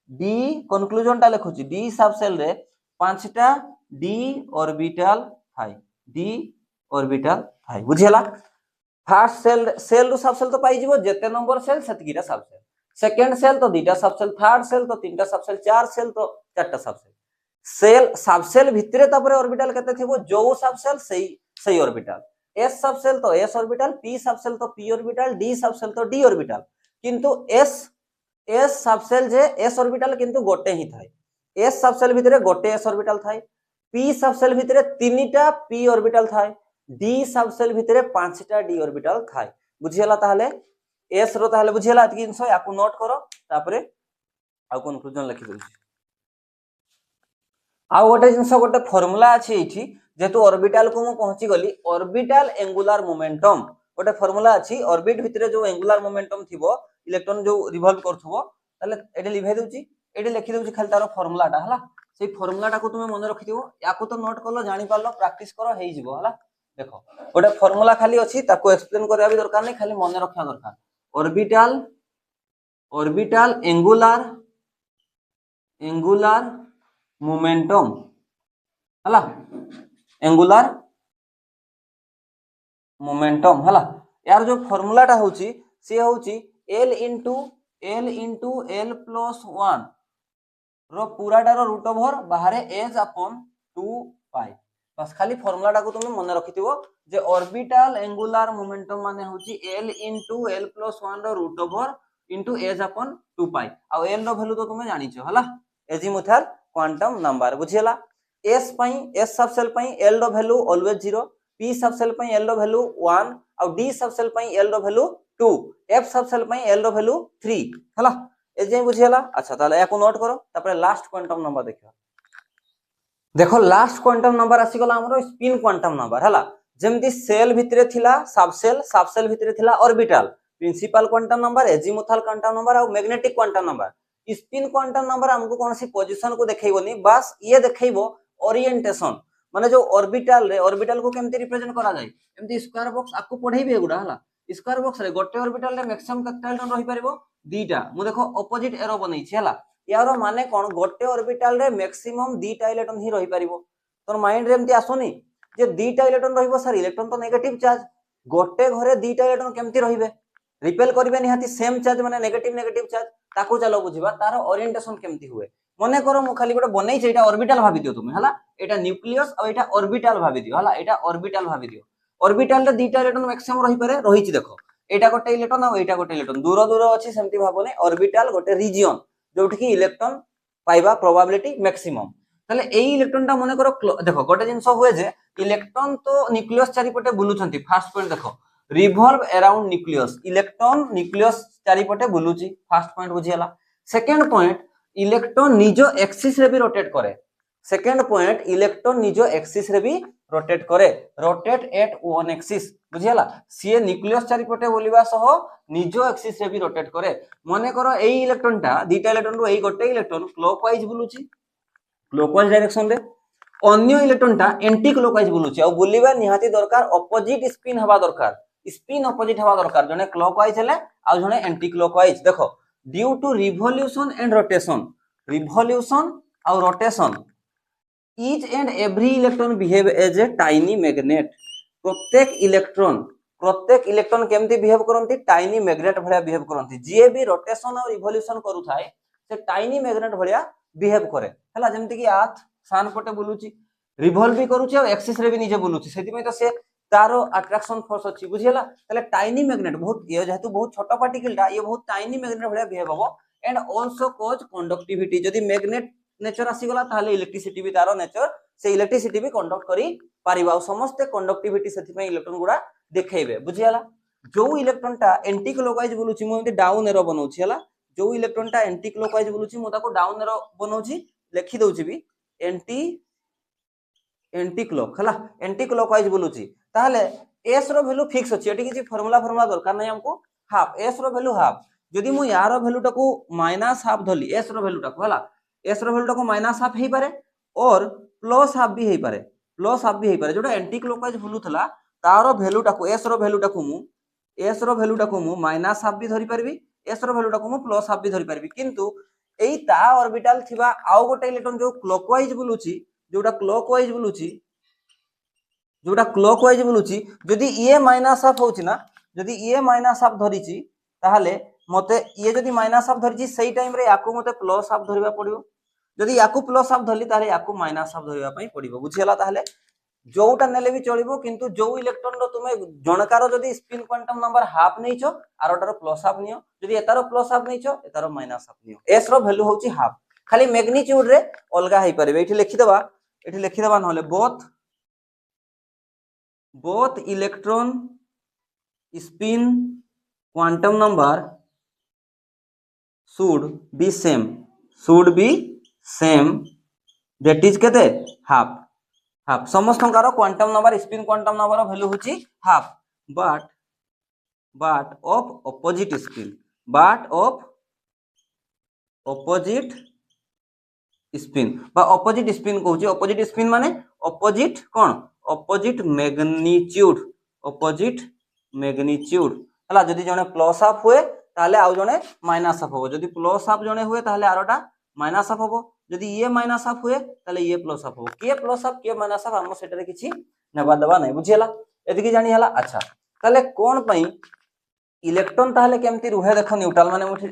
डी कंक्लूजन टा लिखुची डी सब सेल रे पांचटा डी ऑर्बिटल थाय बुझियला फर्स्ट सेल रो सब सेल तो पाई जीवो जेते नंबर सेल सेतकीटा सब सेल सेकंड सेल तो दुईटा सब सेल थर्ड सेल तो तीनटा सब सेल चार सेल तो चारटा सब सेल भितरे तापरे ऑर्बिटल केते थिबो जो सब सेल सही ऑर्बिटल एस सब सेल तो एस ऑर्बिटल पी सब सेल तो पी ऑर्बिटल डी सब सेल तो डी ऑर्बिटल किंतु एस सब सेल जे एस ऑर्बिटल किंतु गोटे ही थाय एस सब सेल भितरे गोटे एस ऑर्बिटल थाय पी सब सेल भितरे तीनटा पी ऑर्बिटल थाय डी सब सेल भितरे पांचटा डी ऑर्बिटल थाय बुझियला ताहले एस रो ताहले बुझियला एतकी जिंस याकू नोट करो तापरे आ कंक्लूजन लिखि दउची आ गोटे जिंस गोटे फार्मूला अछि एठी जेतु ऑर्बिटल को मु पहुंची गली ऑर्बिटल एंगुलर मोमेंटम गोटे फार्मूला अछि ऑर्बिट भितरे जो एंगुलर मोमेंटम थिबो इलेक्ट्रॉन जो रिवॉल्व करथबो ताले एडी लिभाइ दउची एडी लिखि दउची खाली तारो फार्मूला टा हला से फार्मूला टा को तुमे मन रखि दिबो याकू तो नोट करलो जानि पारलो प्रैक्टिस करो हेइ जिवो हला देखो गोटे फार्मूला खाली अछि ताको एक्सप्लेन करबा भी दरकार नै खाली मन रखा दरकार ऑर्बिटल एंगुलर मोमेंटम हला एंगुलर मोमेंटम हला यार जो फार्मूला टा होची से होची L into L plus 1 रो पूराटा रो रूट ओवर बाहरे h upon 2 पाई बस खाली फार्मूला टा को तुम मन रखिथिबो जे ऑर्बिटल एंगुलर मोमेंटम माने होची L into L plus 1 रो root over into h upon 2 पाई आ L रो वैल्यू तो तुम जानिछो हला एजीमुथल क्वांटम नंबर बुझियला s पई s सब सेल पई L रो वैल्यू ऑलवेज 0 p सब सेल पई L रो वैल्यू 1 और d सब सेल पई L रो वैल्यू 2 f सब सेल पई L रो वैल्यू 3 हला एजे बुझियला अच्छा ताले याको नोट करो तापर लास्ट क्वांटम नंबर देखियो देखो लास्ट क्वांटम नंबर आसी गला हमरो स्पिन क्वांटम नंबर हला जेमति सेल भितरे थिला सब सेल भितरे थिला orbital principal quantum number azimuthal quantum number और magnetic quantum number spin quantum number हमको कोनसी पोजीशन को देखैबोनी बस ये देखैबो ओरिएंटेशन माने जो ऑर्बिटल को केमति रिप्रेजेंट करा जाय एमति स्क्वायर बॉक्स आपको पढैबे एगुडा हला स्क्वायर बॉक्स रे गोटे ऑर्बिटल रे मैक्सिमम केतना इलेक्ट्रॉन रही परिबो दीटा मु देखो ऑपोजिट एरो बनै छी हला यारो माने कोन गोटे ऑर्बिटल रे मैक्सिमम दीटा इलेक्ट्रॉन ही रही परिबो तोर माइंड रे एमति आसोनी जे दीटा इलेक्ट्रॉन रहिबो सर इलेक्ट्रॉन तो नेगेटिव चार्ज गोटे घरे दीटा इलेक्ट्रॉन केमति रहिबे रिपेल करिबे निहाती सेम चार्ज माने नेगेटिव चार्ज ताको चलो बुझिबा तार ओरिएंटेशन केमति हुए मने करो मु खाली गोटे बनै छै एटा ऑर्बिटल भाबि दियो तुमे हला एटा न्यूक्लियस और एटा ऑर्बिटल भाबि दियो हला एटा ऑर्बिटल भाबि दियो ऑर्बिटल रे दीटा इलेक्ट्रॉन मैक्सिमम रही पारे रही छी देखो एटा गोटे इलेक्ट्रॉन और एटा गोटे इलेक्ट्रॉन दूर अछि सेमति भाबने ऑर्बिटल गोटे रीजन जोठी कि इलेक्ट्रॉन पाइबा प्रोबेबिलिटी मैक्सिमम तले एई इलेक्ट्रॉन ता मने करो देखो गोटे जिंस हुए जे इलेक्ट्रॉन तो न्यूक्लियस चारि पटे बुलुछंती फर्स्ट पॉइंट देखो revolve around nucleus electron nucleus चारिपटे बुलुची फर्स्ट पॉइंट बुझीला सेकंड पॉइंट इलेक्ट्रॉन निज एक्सिस रे भी रोटेट करे सेकंड पॉइंट इलेक्ट्रॉन निज एक्सिस रे भी रोटेट करे रोटेट एट वन एक्सिस बुझीला सी न्यूक्लियस चारिपटे बुलिबा सह निज एक्सिस रे भी रोटेट करे मने करो एई इलेक्ट्रॉनटा दुईटा इलेक्ट्रॉन रु एई गोटे इलेक्ट्रॉन क्लॉकवाइज बुलुची क्लॉकवाइज डायरेक्शन रे अन्य इलेक्ट्रॉनटा एंटी क्लॉकवाइज बुलुची आ बुलिबा निहाती दरकार ऑपोजिट स्पिन हवा दरकार स्पिन ऑपोजिट हवा दरकार जने क्लॉकवाइज हेले आ जने एंटी क्लॉकवाइज देखो due to revolution and revolution आ rotation each and every electron behave as a tiny magnet प्रत्येक इलेक्ट्रॉन केमती बिहेव करंती टाइनी मैग्नेट भलिया बिहेव करंती जे भी रोटेशन और रिवोल्यूशन करू थाए से टाइनी मैग्नेट भलिया बिहेव करे हला जेमती कि अर्थ सान पटे बुलुची रिवॉल्व भी करूची और एक्सिस रे भी निजे बुलुची सेति में तो से तारो अट्रैक्शन फोर्स अछि बुझियला तले टाइनी मैग्नेट बहुत ये जेहेतु बहुत छोटा पार्टिकलटा ये बहुत टाइनी मैग्नेट भलिया बिहेव हबो एंड आल्सो कॉज कंडक्टिविटी जदी मैग्नेट नेचर आसीगला ताले इलेक्ट्रिसिटी भी तारो नेचर से इलेक्ट्रिसिटी भी कंडक्ट करी पारिबा समस्त कंडक्टिविटी सेति में इलेक्ट्रॉन गुडा देखैबे बुझियला जो इलेक्ट्रॉनटा एंटी क्लॉकवाइज बुलुची मो एमती डाउन एरो बनौछि हला जो इलेक्ट्रॉनटा एंटी क्लॉकवाइज बुलुची मो ताको डाउन एरो बनौछि लिखि दउछि भी एंटी क्लॉक हला एंटी क्लॉकवाइज बुलुची ताले s रो वैल्यू फिक्स अछि एटी किछि फार्मूला दरकार नै हमको हाफ s रो वैल्यू हाफ जदि मु यार वैल्यू टाको माइनस हाफ धली s रो वैल्यू टाको हला s रो वैल्यू टाको माइनस हाफ हेई पारे और प्लस हाफ भी हेई पारे जोटा एंटी क्लॉकवाइज बुलुथला तारो वैल्यू टाको s रो वैल्यू टाको मु माइनस हाफ भी धरि परबी s रो वैल्यू टाको मु प्लस हाफ भी धरि परबी किंतु एई ता ऑर्बिटल थिबा आउ गोटे इलेक्ट्रॉन जो क्लॉकवाइज बुलुची जोटा क्लॉकवाइज बुलुची जदि ये माइनस हाफ होची ना जदि ये माइनस हाफ धरिची ताहाले मते ये जदि माइनस हाफ धरिची सेही टाइम रे याकू मते प्लस हाफ धरिबा पड़िबो जदि याकू प्लस हाफ धरली ताहाले याकू माइनस हाफ धरिबा पई पड़िबो बुझियला ताहाले जोटा नेले भी चलिबो किंतु जो इलेक्ट्रॉन रो तुमे जनकार जदि स्पिन क्वांटम नंबर हाफ नैचो आरोटार प्लस हाफ नियो जदि एतारो प्लस हाफ नैचो एतारो माइनस हाफ नियो s रो वैल्यू होची हाफ खाली मैग्नीट्यूड रे अलगा हेई परिबे एठी लिखि देबा नहले both electron spin quantum number should be same that is kete half समस्त quantum number spin quantum number value होची half but of opposite spin कहूची opposite spin माने opposite कोन opposite magnitude हला जदी जने प्लस हाफ हुए ताले आउ जने माइनस हाफ हो जदी प्लस हाफ जने हुए ताले आरोटा माइनस हाफ हो जदी ये माइनस हाफ हुए ताले ये प्लस हाफ हो के प्लस हाफ के माइनस हाफ हम सेटरे किछि नेबा दबा नै बुझियला एदिके जानि हला अच्छा ताले कोन पई इलेक्ट्रॉन ताले केमती रुहे देखो न्यूट्रल माने मुठी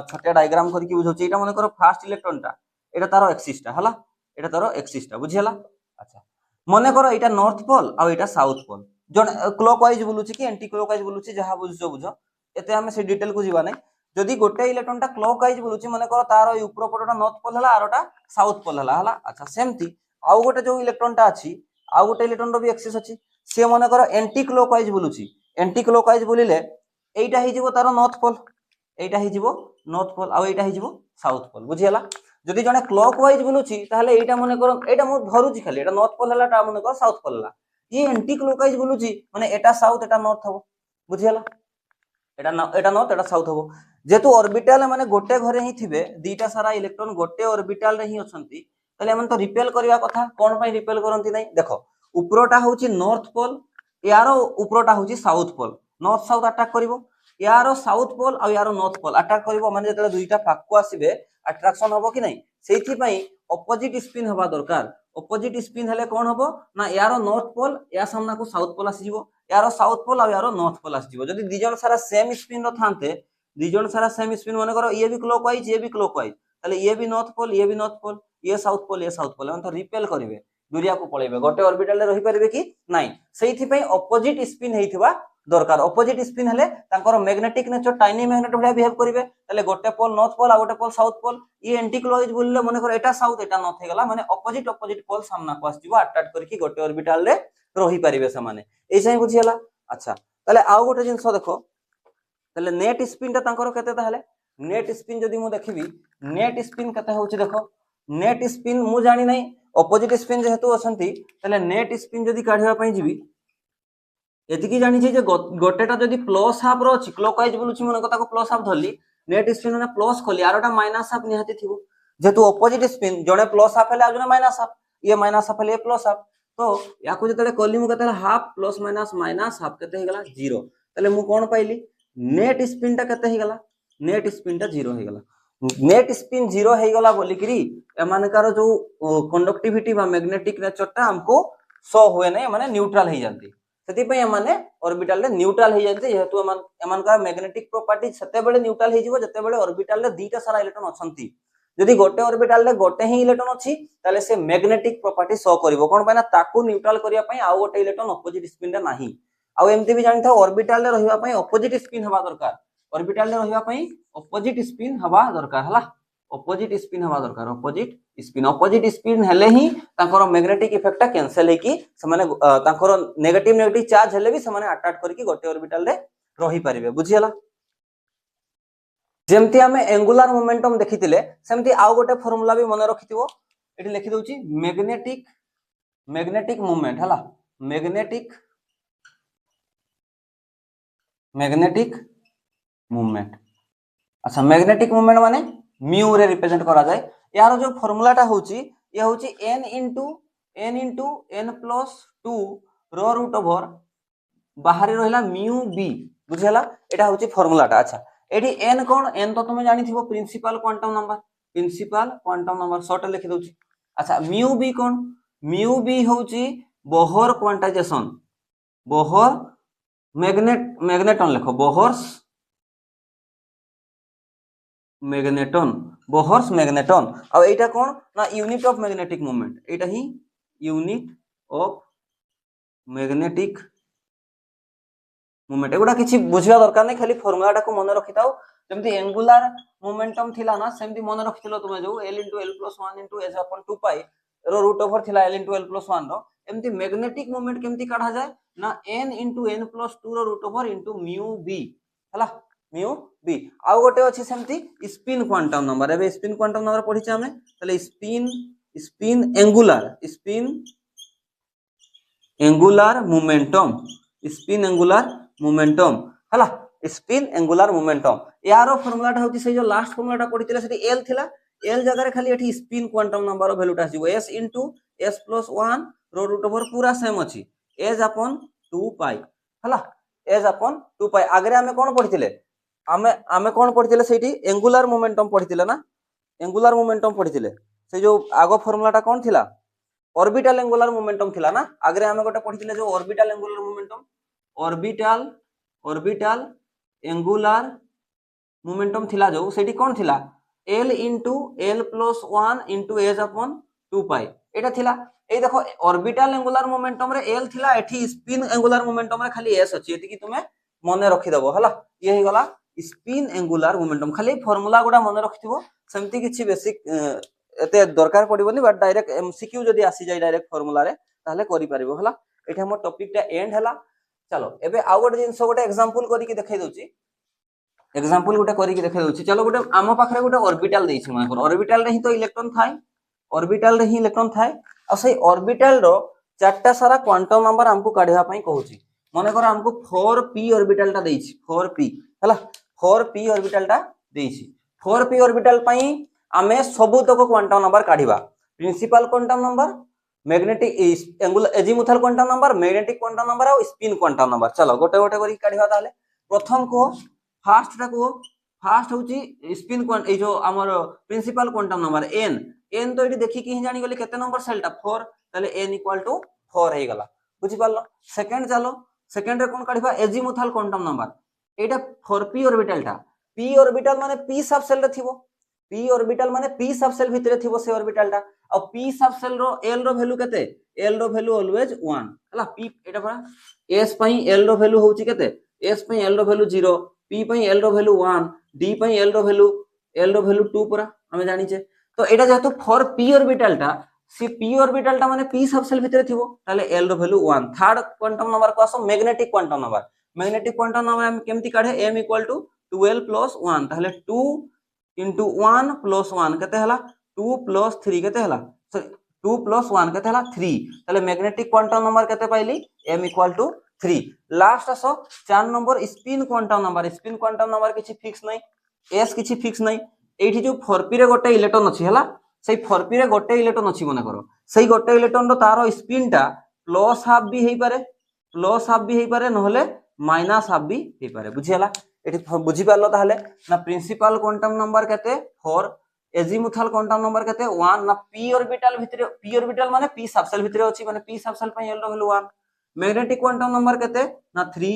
छोटे डायग्राम करके बुझौची एटा माने करो फर्स्ट इलेक्ट्रॉनटा एटा तारो एक्सिसटा हला एटा तारो एक्सिसटा बुझियला अच्छा मने करो एटा नॉर्थ पोल आ एटा साउथ पोल जन क्लॉकवाइज बुलुची कि एंटी क्लॉकवाइज बुलुची जहा बुझो एते हमें से डिटेल को जीवा नै जदी गोटे इलेक्ट्रॉनटा क्लॉकवाइज बुलुची मने करो तारो ऊपर पटटा नॉर्थ पोल हला आरोटा साउथ पोल हला अच्छा सेमती आउ गोटे जो इलेक्ट्रॉनटा अछि आउ गोटे इलेक्ट्रॉन रो भी एक्सिस अछि से मने करो एंटी क्लॉकवाइज बुलुची एंटी क्लॉकवाइज बुलिले एटा हि जिवो तारो नॉर्थ पोल आ एटा हि जिवो साउथ पोल बुझियला जदी जने क्लॉकवाइज बुलुची ताहले एटा मने करो एटा मु धरुची खाली एटा नॉर्थ पोल हला ता मने करो साउथ पोल हला ये एंटी क्लॉकवाइज बुलुची माने एटा साउथ एटा नॉर्थ हबो बुझियला एटा नॉर्थ एटा साउथ हबो जेतु ऑर्बिटल माने गोटे घरे ही थिबे दीटा सारा इलेक्ट्रॉन गोटे ऑर्बिटल रे ही अछंती ताले मन तो रिपेल करिया कथा कोन पई रिपेल करंती नै देखो उपरोटा होची नॉर्थ पोल यारो उपरोटा होची south pole north south attack करिवो यारो साउथ पोल आ यारो नॉर्थ पोल अटैक करिवो माने जेतले दुईटा पाकको आसीबे अट्रैक्शन हबो कि नै सेति पई ऑपोजिट स्पिन हबा दरकार ऑपोजिट स्पिन हेले कोन हबो ना यारो नॉर्थ पोल या सामना को साउथ पोल आसी जिवो यारो साउथ पोल आ यारो नॉर्थ पोल आसी जिवो जदी दिजन सारा सेम स्पिन रो थांते दिजन सारा सेम स्पिन माने करो ये भी क्लॉकवाइज ताले ये भी नॉर्थ पोल ये साउथ पोल हम तो रिपेल करिवे दुरिया को पळेबे गोटे ऑर्बिटल रे रहि परिबे कि नै सेति पई ऑपोजिट स्पिन हेइथिबा दरकार ऑपोजिट स्पिन हेले तांकर मैग्नेटिक नेचर टाइनी मैग्नेट भलिया बिहेव करिवे ताले गोटे पोल नॉर्थ पोल आ गोटे पोल साउथ पोल ये एंटी क्लॉकवाइज बोलले माने कर एटा साउथ एटा नॉर्थ हेगला माने ऑपोजिट पोल सामना को आसीबो अटैक करके गोटे ऑर्बिटल रे रहि परिबे से माने एसै बुझियला अच्छा ताले आउ गोटे जिंस देखो ताले नेट स्पिन टा तांकर केते ताले नेट स्पिन जदी मु देखिबी नेट स्पिन केते होउची देखो नेट स्पिन मु जानि नै ऑपोजिट स्पिन जेहेतु असंती ताले नेट स्पिन जदी काढिबा पई जिबी एतिकी जानि जे गोटेटा जदी प्लस हाफ रो अछि क्लॉकवाइज बुलुची मन को ताको प्लस हाफ धरली नेट स्पिन ने प्लस खोली आरोटा माइनस हाफ निहाती थिबो जेहेतु ऑपोजिट स्पिन जणे प्लस हाफ हेले आ जणे माइनस हाफ ये माइनस हाफ हेले प्लस हाफ तो याकू जतले कोली मु केते हाफ प्लस माइनस हाफ केते हे गला 0 तले मु कोन पाइली नेट स्पिन टा केते हे गला नेट स्पिन टा 0 हे गला नेट स्पिन 0 हे गला बोली करी एमानकार जो कंडक्टिविटी बा मैग्नेटिक नेचर टा हमको शो हुए नै माने न्यूट्रल हे जानती सेति पय माने ऑर्बिटल रे न्यूट्रल हे जानती जेहेतु एमानकार मैग्नेटिक प्रॉपर्टी सेते बेले न्यूट्रल हे जिवो जते बेले ऑर्बिटल रे दीटा सारा इलेक्ट्रॉन अछंती जदि गोटे ऑर्बिटल रे गोटे ही इलेक्ट्रॉन अछि ताले से मैग्नेटिक प्रॉपर्टी शो करबो कोन पय ना ताकू न्यूट्रल करिया पय आ गोटे इलेक्ट्रॉन ऑपोजिट स्पिन रे नाही आ एमती भी जानि था ऑर्बिटल रे रहिबा पय ऑपोजिट स्पिन हवा दरकार ऑर्बिटल रे रहिबा पय ऑपोजिट स्पिन हवा दरकार हला ऑपोजिट स्पिन हवा दरकार ऑपोजिट स्पिन हेले ही तांकर मैग्नेटिक इफेक्ट कैंसिल हे कि से माने तांकर नेगेटिव चार्ज हेले भी से माने अटैक करके गोटे ऑर्बिटल रे रही परिबे बुझियला जेमती हमें एंगुलर मोमेंटम देखितिले सेमती आउ गोटे फार्मूला भी मन रखिथिबो एठी लिखि दउची मैग्नेटिक मूवमेंट हला मैग्नेटिक मूवमेंट अच्छा मैग्नेटिक मूवमेंट माने म्यू रे रिप्रेजेंट करा जाय यार जो फार्मूला टा होची ये होची n into n plus 2 रो रूट ओवर बाहरी रहला म्यू बी बुझेला एटा होची फार्मूला टा अच्छा एडी n कोन n तो तुमे जानि थिबो प्रिंसिपल क्वांटम नंबर शॉर्ट लिखि दउची अच्छा म्यू बी कोन म्यू बी होची बोहर क्वांटाइजेशन बोहर मैग्नेटन लिखो बोहर्स मैग्नेटन आ एटा कोन ना unit of magnetic moment Etah he unit of magnetic moment एगुडा किछि बुझिया दरकार नै खाली फार्मूला टा को मन रखिताओ जेमति एंगुलर मोमेंटम थिला ना सेमति मन रखितलो तुमे जो l * l + 1 * h / 2 पाई रो रूट ओवर थिला l * l + 1 रो एमति मैग्नेटिक मोमेंट केमति काढा जाय ना n * n + 2 रो रूट ओवर * म्यू b हला म्यू बी आ गोटे अछि सेमति स्पिन क्वांटम नंबर एबे स्पिन क्वांटम नंबर पढि छै हमें तले स्पिन एंगुलर मोमेंटम हला स्पिन एंगुलर मोमेंटम यारो फार्मूला टा होती से जो लास्ट फार्मूला टा पढितले सेठी l थिला l जगह रे खाली एठी स्पिन क्वांटम नंबर रो वैल्यू टा आसीबो s * s + 1 रो रूट ओवर पूरा सेम अछि h/2 पाई हला h/2 पाई आगरे हमें कोन पढितले आमे कोन पढितले सेठी एंगुलर मोमेंटम पढितले ना एंगुलर मोमेंटम पढितले से जो आगो फार्मूला टा कोन थिला ऑर्बिटल एंगुलर मोमेंटम थिला ना आगरे हमें गोटे पढितले जो orbital angular momentum orbital angular momentum थिला जो सेठी कोन थिला l * l + 1 * h/2 पाई एटा थिला ए देखो ऑर्बिटल एंगुलर मोमेंटम रे l थिला एठी स्पिन एंगुलर मोमेंटम रे खाली s अछि एति कि तुमे मने रखि दबो हला ये हे गला स्पिन एंगुलर मोमेंटम खाली फार्मूला गुडा मन रखिथिबो सेमति किछि बेसिक एते दरकार पडिबोनी बट डायरेक्ट एमसीक्यू जदी आसी जाय डायरेक्ट फार्मूला रे ताले करि परिबो हला एठी हमर टॉपिक टा एंड हला चलो एबे आ गोटे जिंस गोटे एग्जांपल करि के देखाइ दउची चलो गोटे आम पाखरे गोटे ऑर्बिटल देछि माने ऑर्बिटल रे ही तो इलेक्ट्रॉन थाए आ सही ऑर्बिटल रो चारटा सारा क्वांटम नंबर हमको काढिबा पई कहूची माने कर हमको 4p ऑर्बिटल टा देछि 4p हला 4p ऑर्बिटल टा देछि 4p ऑर्बिटल पई आमे सबु तक क्वांटम नंबर काढिबा principal quantum number magnetic angular azimuthal quantum number magnetic quantum number और स्पिन क्वांटम नंबर चलो गोटे गोटे करी काढिबा ताले प्रथम को फास्ट होची स्पिन क्वांट ए जो हमर प्रिंसिपल क्वांटम नंबर n तो एटी देखि कि जानि गले केते नंबर सेलटा 4 ताले n = 4 हे गला बुझि पारलो सेकंड चलो सेकंड रे कोन काढिबा एजीमुथल क्वांटम नंबर एटा 4p ऑर्बिटल टा p ऑर्बिटल माने p सब सेल रे थिबो p ऑर्बिटल माने p सब सेल भितरे थिबो से ऑर्बिटल टा और p सब सेल रो l रो वैल्यू केते l रो वैल्यू ऑलवेज 1 हला p एटा परा s पई l रो वैल्यू होची केते s पई l रो वैल्यू 0 p पई l रो वैल्यू 1 d पई l रो वैल्यू 2 परा हमें जानि छे तो एटा जेतु 4p ऑर्बिटल टा सी p ऑर्बिटल टा माने p सब सेल भितरे थिबो ताले l रो वैल्यू 1 थर्ड क्वांटम नंबर को आसो magnetic quantum number magnetic quantum number हम केमती काढे m इक्वल टू 12 प्लस 1 ताहले 2 into 1 plus 1 केते हला 2 plus 3 केते हला सॉरी 2 plus 1 केते हला 3 ताहले मैग्नेटिक क्वांटम नंबर केते पाइली m इक्वल टू 3 लास्ट आसो 4 नंबर स्पिन क्वांटम नंबर किछि फिक्स नै s किछि फिक्स नै एठी जो 4p रे गोटे इलेक्ट्रॉन अछि हला सेई 4p रे गोटे इलेक्ट्रॉन अछि मने करो सेई गोटे इलेक्ट्रॉन रो तारो स्पिन टा प्लस हाफ भी हेई पारे नहले माइनस हाफ भी हेई पारे बुझियला एठी बुझी पारलो ताहले ना प्रिंसिपल क्वांटम नंबर केते 4 एजिमुथल क्वांटम नंबर केते 1 ना p ऑर्बिटल माने p सबसेल भितरे अछि माने p सबसेल पई l रो वैल्यू 1 मैग्नेटिक क्वांटम नंबर केते ना 3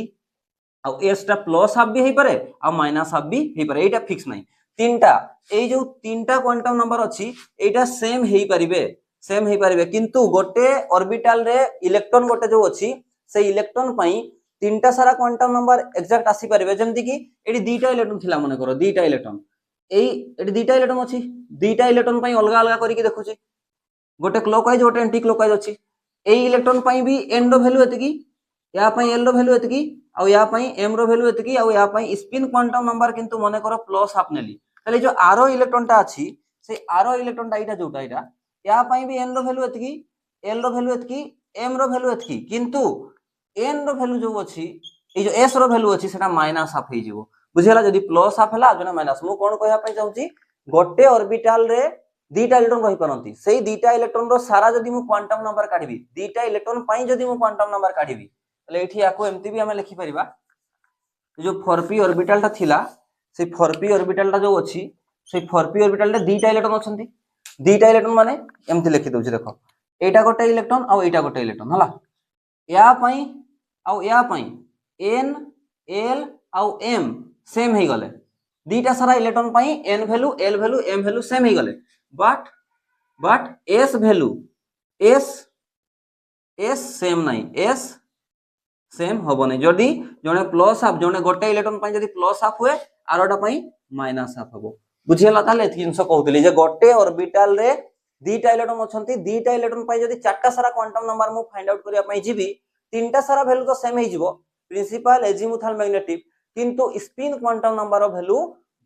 आ s टा प्लस हाफ भी हेई पारे आ माइनस हाफ भी हेई पारे एटा फिक्स नै तीनटा एई जो तीनटा क्वांटम नंबर अछि एटा सेम हेई परिबे किंतु गोटे ऑर्बिटल रे इलेक्ट्रॉन गोटे जो अछि से इलेक्ट्रॉन पई तीनटा सारा क्वांटम नंबर एग्जैक्ट आसी परिबे जेमति कि एडी दीटा इलेक्ट्रॉन थिला मने करो दीटा इलेक्ट्रॉन एडी दीटा इलेक्ट्रॉन अछि दीटा इलेक्ट्रॉन पई अलगा अलगा करी के देखुची गोटे क्लॉकवाइज गोटे एंटी क्लॉकवाइज अछि एई इलेक्ट्रॉन पई भी n रो वैल्यू एतकी या पई l रो वैल्यू एतकी आ या पई m रो वैल्यू एतकी आ या पई स्पिन क्वांटम नंबर किंतु मने करो प्लस हाफ नेली ताले जो आरो इलेक्ट्रॉन टा अछि से आरो इलेक्ट्रॉन टा इटा जोटा इटा या पई भी n रो वैल्यू एतकी l रो वैल्यू एतकी m रो वैल्यू एतकी किंतु n रो वैल्यू जो अछि ए जो s रो वैल्यू अछि सेटा माइनस हाफ हे जिवो बुझियला जदी प्लस हाफ हला जने माइनस मु कोन कहया पई चाहूची गोटे ऑर्बिटल रे दीटा इलेक्ट्रॉन रही परंती सेही दीटा इलेक्ट्रॉन रो सारा जदी मु क्वांटम नंबर काढिबी दीटा इलेक्ट्रॉन पई जदी मु क्वांटम नंबर काढिबी तले एठी याको एमती भी हमें लिखि परिबा जो 4p ऑर्बिटल टा थिला से 4p ऑर्बिटल टा जो अछि से 4p ऑर्बिटल रे दीटा इलेक्ट्रॉन अछंती दीटा इलेक्ट्रॉन माने एमती लिखि दउची देखो एटा गोटे इलेक्ट्रॉन आ एटा गोटे इलेक्ट्रॉन हला या पई n l आ m सेम हे गले दीटा सारा इलेक्ट्रॉन पई n value l value m value same हे गले but s value s same नाही s सेम होबो नै जदी जने प्लस हाफ जने गोटे इलेक्ट्रॉन पई जदी प्लस हाफ हुए आरोटा पई माइनस हाफ होबो बुझियला ताले एथि जिंस कहउतली जे गोटे ऑर्बिटल रे दीटा इलेक्ट्रॉन अछंती दीटा इलेक्ट्रॉन पई जदी चारटा सारा क्वांटम नंबर मु फाइंड आउट करिया पई जिबी तीनटा सारा वैल्यू तो सेम हे जिवो प्रिंसिपल एजिमुथल मैग्नेटिक किंतु स्पिन क्वांटम नंबर रो वैल्यू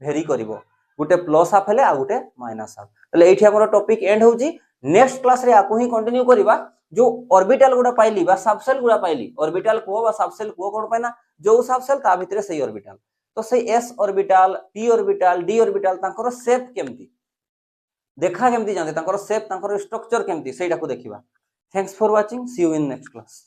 वेरी करिवो गुटे प्लस हाफ हेले आ गुटे माइनस हाफ तले एठी हमर टॉपिक एंड होउची नेक्स्ट क्लास रे आकु ही कंटिन्यू करिबा जो ऑर्बिटल गुडा पाइली बा सबसेल गुडा पाइली ऑर्बिटल को बा सबसेल को कोन पाइना जो सबसेल ता भितरे सही ऑर्बिटल तो सही s orbital p orbital d orbital तांकर शेप केमती देखा केमती जानते तांकर शेप तांकर स्ट्रक्चर केमती सेटा को देखिबा thanks for watching C you in next class.